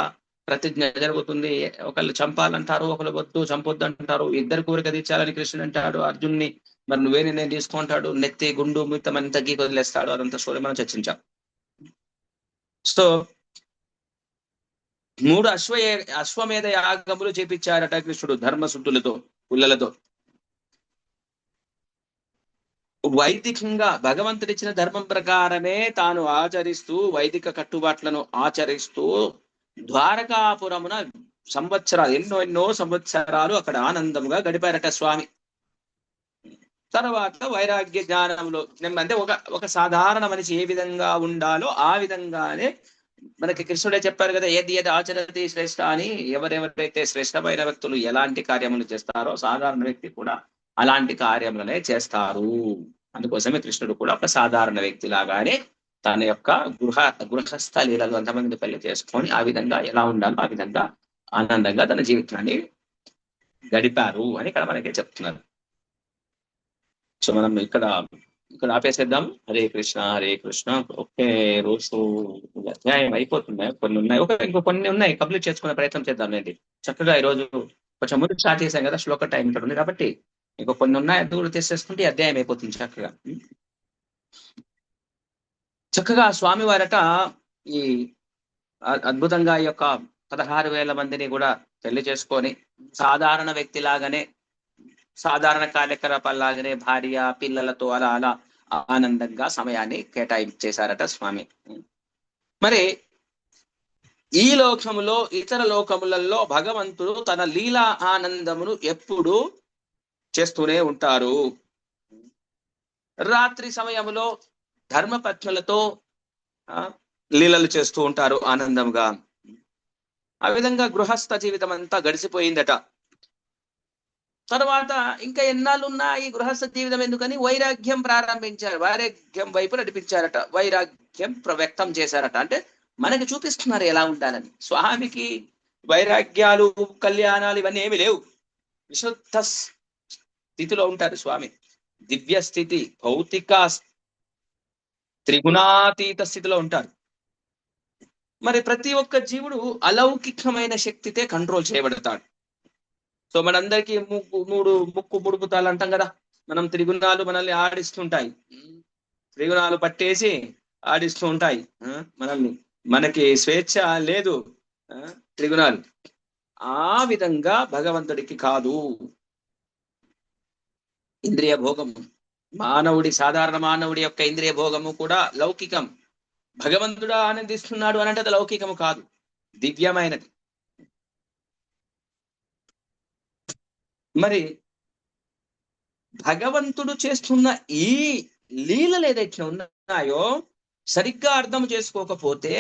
ప్రతిజ్ఞ జరుగుతుంది, ఒకళ్ళు చంపాలంటారు, ఒకళ్ళు వద్దు చంపొద్దు అంటారు, ఇద్దరు కోరిక తీర్చాలని కృష్ణుడు అంటాడు. అర్జున్ని మరి నువ్వే నేను తీసుకుంటాడు, నెత్తి గుండు మిత్తం అంతా గీకి వదిలేస్తాడు. అదంతా స్టోరీ మనం చర్చించాం. సో 3 అశ్వమేధ యాగములు చేపించారట కృష్ణుడు ధర్మశుద్ధులతో, పుల్లలతో. వైదికంగా భగవంతుడిచ్చిన ధర్మం ప్రకారమే తాను ఆచరిస్తూ, వైదిక కట్టుబాట్లను ఆచరిస్తూ ద్వారకాపురమున సంవత్సరాలు, ఎన్నో సంవత్సరాలు అక్కడ ఆనందముగా గడిపారట స్వామి. తర్వాత వైరాగ్య జ్ఞానంలో అంటే ఒక సాధారణ మనిషి ఏ విధంగా ఉండాలో ఆ విధంగానే మనకి కృష్ణుడే చెప్పారు కదా, ఏది ఏది ఆచరతి శ్రేష్ఠ అని. ఎవరెవరైతే శ్రేష్టమైన వ్యక్తులు ఎలాంటి కార్యములు చేస్తారో సాధారణ వ్యక్తి కూడా అలాంటి కార్యములనే చేస్తారు. అందుకోసమే కృష్ణుడు కూడా ఒక సాధారణ వ్యక్తి లాగానే తన యొక్క గృహస్థ లీలలు అంతమంది పెళ్లి చేసుకొని ఆ విధంగా ఎలా ఉండాలో ఆ విధంగా ఆనందంగా తన జీవితాన్ని గడిపారు అని ఇక్కడ మనకి చెప్తున్నారు. సో మనం ఇక్కడ ఆపేసేద్దాం. హరే కృష్ణ హరే కృష్ణ. ఒకే రోజు అధ్యాయం అయిపోతున్నాయి, కొన్ని ఉన్నాయి, ఇంకో కొన్ని ఉన్నాయి, కంప్లీట్ చేసుకునే ప్రయత్నం చేద్దాం. ఏంటి చక్కగా ఈ రోజు కొంచెం ముందు స్టార్ట్ చేశాం కదా, శ్లోక టైం ఇక్కడ ఉంది కాబట్టి ఇంకో కొన్ని ఉన్నాయి, అది కూడా తీసేసుకుంటే అధ్యాయం అయిపోతుంది చక్కగా. చక్కగా స్వామి వారట ఈ అద్భుతంగా ఈ యొక్క 16,000 మందిని కూడా పెళ్లి చేసుకొని సాధారణ వ్యక్తి లాగానే, సాధారణ కార్యకలాపాల్లాగానే భార్య పిల్లలతో అలా అలా ఆనందంగా సమయాన్ని కేటాయించేశారట స్వామి. మరి ఈ లోకములో ఇతర లోకములలో భగవంతుడు తన లీలా ఆనందమును ఎప్పుడు చేస్తూనే ఉంటారు. రాత్రి సమయములో ధర్మపత్నులతో లీలలు చేస్తూ ఉంటారు ఆనందంగా. ఆ విధంగా గృహస్థ జీవితం అంతా గడిచిపోయిందట. తర్వాత ఇంకా ఎన్నాళ్ళున్నా ఈ గృహస్థ జీవితం ఎందుకని వైరాగ్యం ప్రారంభించారు, వైరాగ్యం వైపు నడిపించారట, వైరాగ్యం వ్యక్తం చేశారట. అంటే మనకి చూపిస్తున్నారు ఎలా ఉండాలని. స్వామికి వైరాగ్యాలు కళ్యాణాలు ఇవన్నీ ఏమి లేవు, విశుద్ధ స్థితిలో ఉంటారు స్వామి. దివ్య స్థితి, భౌతిక త్రిగుణాతీత స్థితిలో ఉంటారు. మరి ప్రతి ఒక్క జీవుడు అలౌకికమైన శక్తితే కంట్రోల్ చేయబడతాడు. సో మనందరికీ ముక్కు ముడుపుతాలు అంటాం కదా, మనం త్రిగుణాలు మనల్ని ఆడిస్తుంటాయి, త్రిగుణాలు పట్టేసి ఆడిస్తూ ఉంటాయి మనల్ని. మనకి స్వేచ్ఛ లేదు, త్రిగుణాలు. ఆ విధంగా భగవంతుడికి కాదు. ఇంద్రియ భోగము సాధారణ మానవుడి యొక్క ఇంద్రియ భోగము కూడా లౌకికం. భగవంతుడు ఆనందిస్తున్నాడు అనంటే అది లౌకికము కాదు, దివ్యమైనది. మరి భగవంతుడు చేస్తున్న ఈ లీలలు ఏదైతే ఉన్నాయో సరిగ్గా అర్థం చేసుకోకపోతే,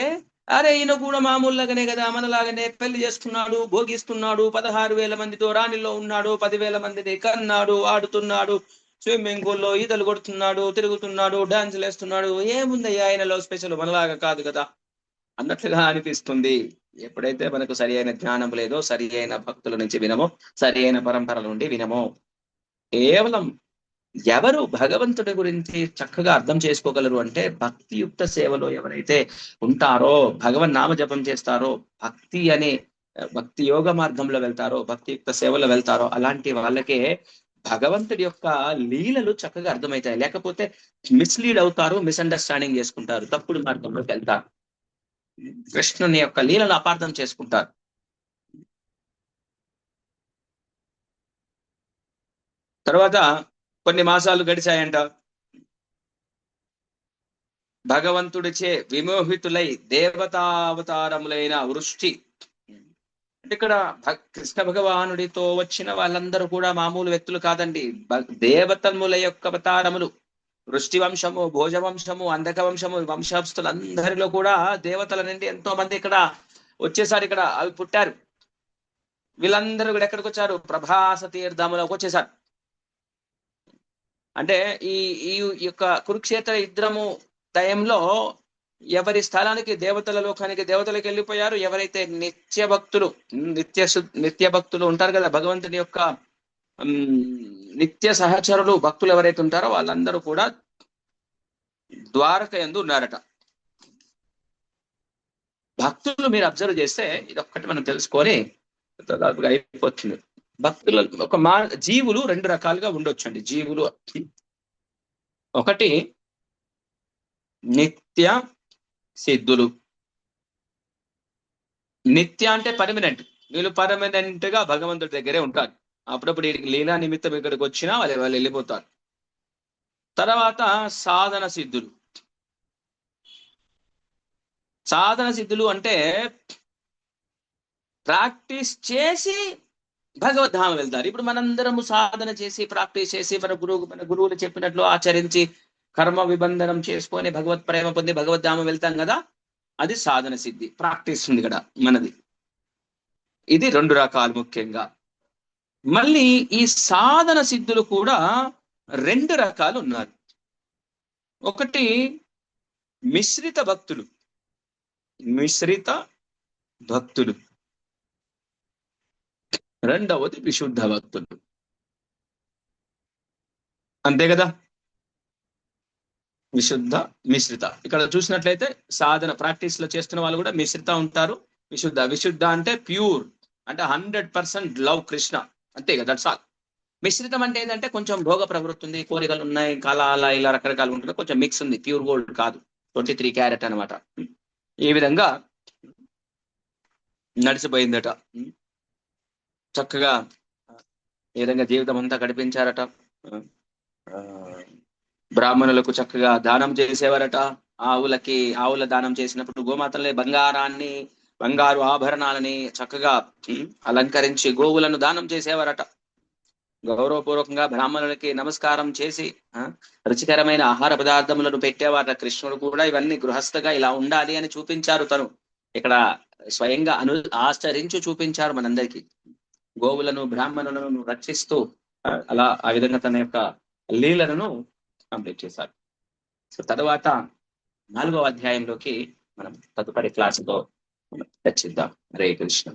అరే ఈయన కూడా మామూలుగానే కదా, మనలాగానే పెళ్లి చేసుకున్నాడు, భోగిస్తున్నాడు, 16,000 మందితో రాణిలో ఉన్నాడు, 10,000 మందిని కన్నాడు, ఆడుతున్నాడు, స్విమ్మింగ్ పూల్లో ఈతలు కొడుతున్నాడు, తిరుగుతున్నాడు, డాన్సులు వేస్తున్నాడు, ఏముందయ్యా ఆయనలో స్పెషల్, మనలాగా కాదు కదా అన్నట్లుగా అనిపిస్తుంది. ఎప్పుడైతే మనకు సరి అయిన జ్ఞానం లేదో, సరి అయిన భక్తుల నుంచి వినమో, సరి అయిన పరంపర నుండి వినమో, కేవలం ఎవరు భగవంతుడి గురించి చక్కగా అర్థం చేసుకోగలరు అంటే భక్తియుక్త సేవలో ఎవరైతే ఉంటారో, భగవన్ నామ జపం చేస్తారో, భక్తి యోగ మార్గంలో వెళ్తారో, భక్తియుక్త సేవలో వెళ్తారో, అలాంటి వాళ్ళకే భగవంతుడి యొక్క లీలలు చక్కగా అర్థమవుతాయి. లేకపోతే మిస్లీడ్ అవుతారు, మిస్అండర్స్టాండింగ్ చేసుకుంటారు, తప్పుడు మార్గంలోకి వెళ్తారు, కృష్ణుని యొక్క లీలను అపార్థం చేసుకుంటారు. తర్వాత కొన్ని మాసాలు గడిచాయంట. భగవంతుడిచే విమోహితులై దేవతావతారములైన వృష్టి, అంటే ఇక్కడ కృష్ణ భగవానుడితో వచ్చిన వాళ్ళందరూ కూడా మామూలు వ్యక్తులు కాదండి, దేవతముల యొక్క అవతారములు. వృష్టి వంశము, భోజ వంశము, అంధక వంశము, వంశస్థులందరిలో కూడా దేవతల నుండి ఎంతో మంది ఇక్కడ వచ్చేసారు, ఇక్కడ అవి పుట్టారు. వీళ్ళందరూ కూడా ఎక్కడికి వచ్చారు? ప్రభాస తీర్థములకు వచ్చేసారు. అంటే ఈ యొక్క కురుక్షేత్ర యుద్ధము టైంలో ఎవరి స్థలానికి, దేవతల లోకానికి దేవతలకు వెళ్ళిపోయారు. ఎవరైతే నిత్య భక్తులు ఉంటారు కదా, భగవంతుని యొక్క నిత్య సహచరులు భక్తులు ఎవరైతే ఉంటారో వాళ్ళందరూ కూడా ద్వారక యందు ఉన్నారట. భక్తులు మీరు అబ్జర్వ్ చేస్తే ఇది ఒక్కటి మనం తెలుసుకొని దాదాపుగా అయిపోతుంది. భక్తుల జీవులు రెండు రకాలుగా ఉండొచ్చు అండి. జీవులు ఒకటి నిత్య సిద్ధులు. నిత్య అంటే పర్మనెంట్, వీళ్ళు పర్మనెంట్ గా భగవంతుడి దగ్గరే ఉంటారు. అప్పుడప్పుడు లీలా నిమిత్తం ఇక్కడికి వచ్చినా వాళ్ళు వెళ్ళిపోతారు. తర్వాత సాధన సిద్ధులు. సాధన సిద్ధులు అంటే ప్రాక్టీస్ చేసి భగవద్ధామం వెళ్తారు. ఇప్పుడు మనందరము సాధన చేసి ప్రాక్టీస్ చేసి మన గురువులు చెప్పినట్లు ఆచరించి కర్మ విబంధనం చేసుకొని భగవత్ ప్రేమ పొంది భగవద్ధామం వెళ్తాం కదా, అది సాధన సిద్ధి. ప్రాక్టీస్ ఉంది కదా మనది. ఇది రెండు రకాలు ముఖ్యంగా. మళ్ళీ ఈ సాధన సిద్ధులు కూడా రెండు రకాలు ఉన్నారు. ఒకటి మిశ్రిత భక్తులు. మిశ్రిత భక్తులు. రెండవది విశుద్ధ భక్తులు. అంతే కదా. విశుద్ధ మిశ్రిత. ఇక్కడ చూసినట్లయితే సాధన ప్రాక్టీస్ లో చేస్తున్న వాళ్ళు కూడా మిశ్రిత ఉంటారు. విశుద్ధ అంటే ప్యూర్, అంటే 100% లవ్ కృష్ణ, అంతే కదా. That's all. మిశ్రితం అంటే ఏంటంటే కొంచెం భోగ ప్రవృత్తి ఉంది, కోరికలు ఉన్నాయి, అలా ఇలా రకరకాలు ఉంటుంది, కొంచెం మిక్స్ ఉంది, ప్యూర్ గోల్డ్ కాదు, 23 క్యారెట్ అనమాట. ఈ విధంగా నడిచిపోయిందట. చక్కగా ఏ విధంగా జీవితం అంతా గడిపించారట. బ్రాహ్మణులకు చక్కగా దానం చేసేవారట. ఆవుల దానం చేసినప్పుడు గోమాతలే బంగారు ఆభరణాలని చక్కగా అలంకరించి గోవులను దానం చేసేవారట. గౌరవపూర్వకంగా బ్రాహ్మణులకి నమస్కారం చేసి రుచికరమైన ఆహార పదార్థములను పెట్టేవారట. కృష్ణుడు కూడా ఇవన్నీ గృహస్థగా ఇలా ఉండాలి అని చూపించారు. తను ఇక్కడ స్వయంగా ఆచరించి చూపించారు మనందరికీ. గోవులను బ్రాహ్మణులను రక్షిస్తూ అలా ఆ విధంగా తన యొక్క లీలలను కంప్లీట్ చేశారు. సో తర్వాత 4వ అధ్యాయంలోకి మనం తదుపరి క్లాసులో చర్చిద్దాం. హరే కృష్ణ.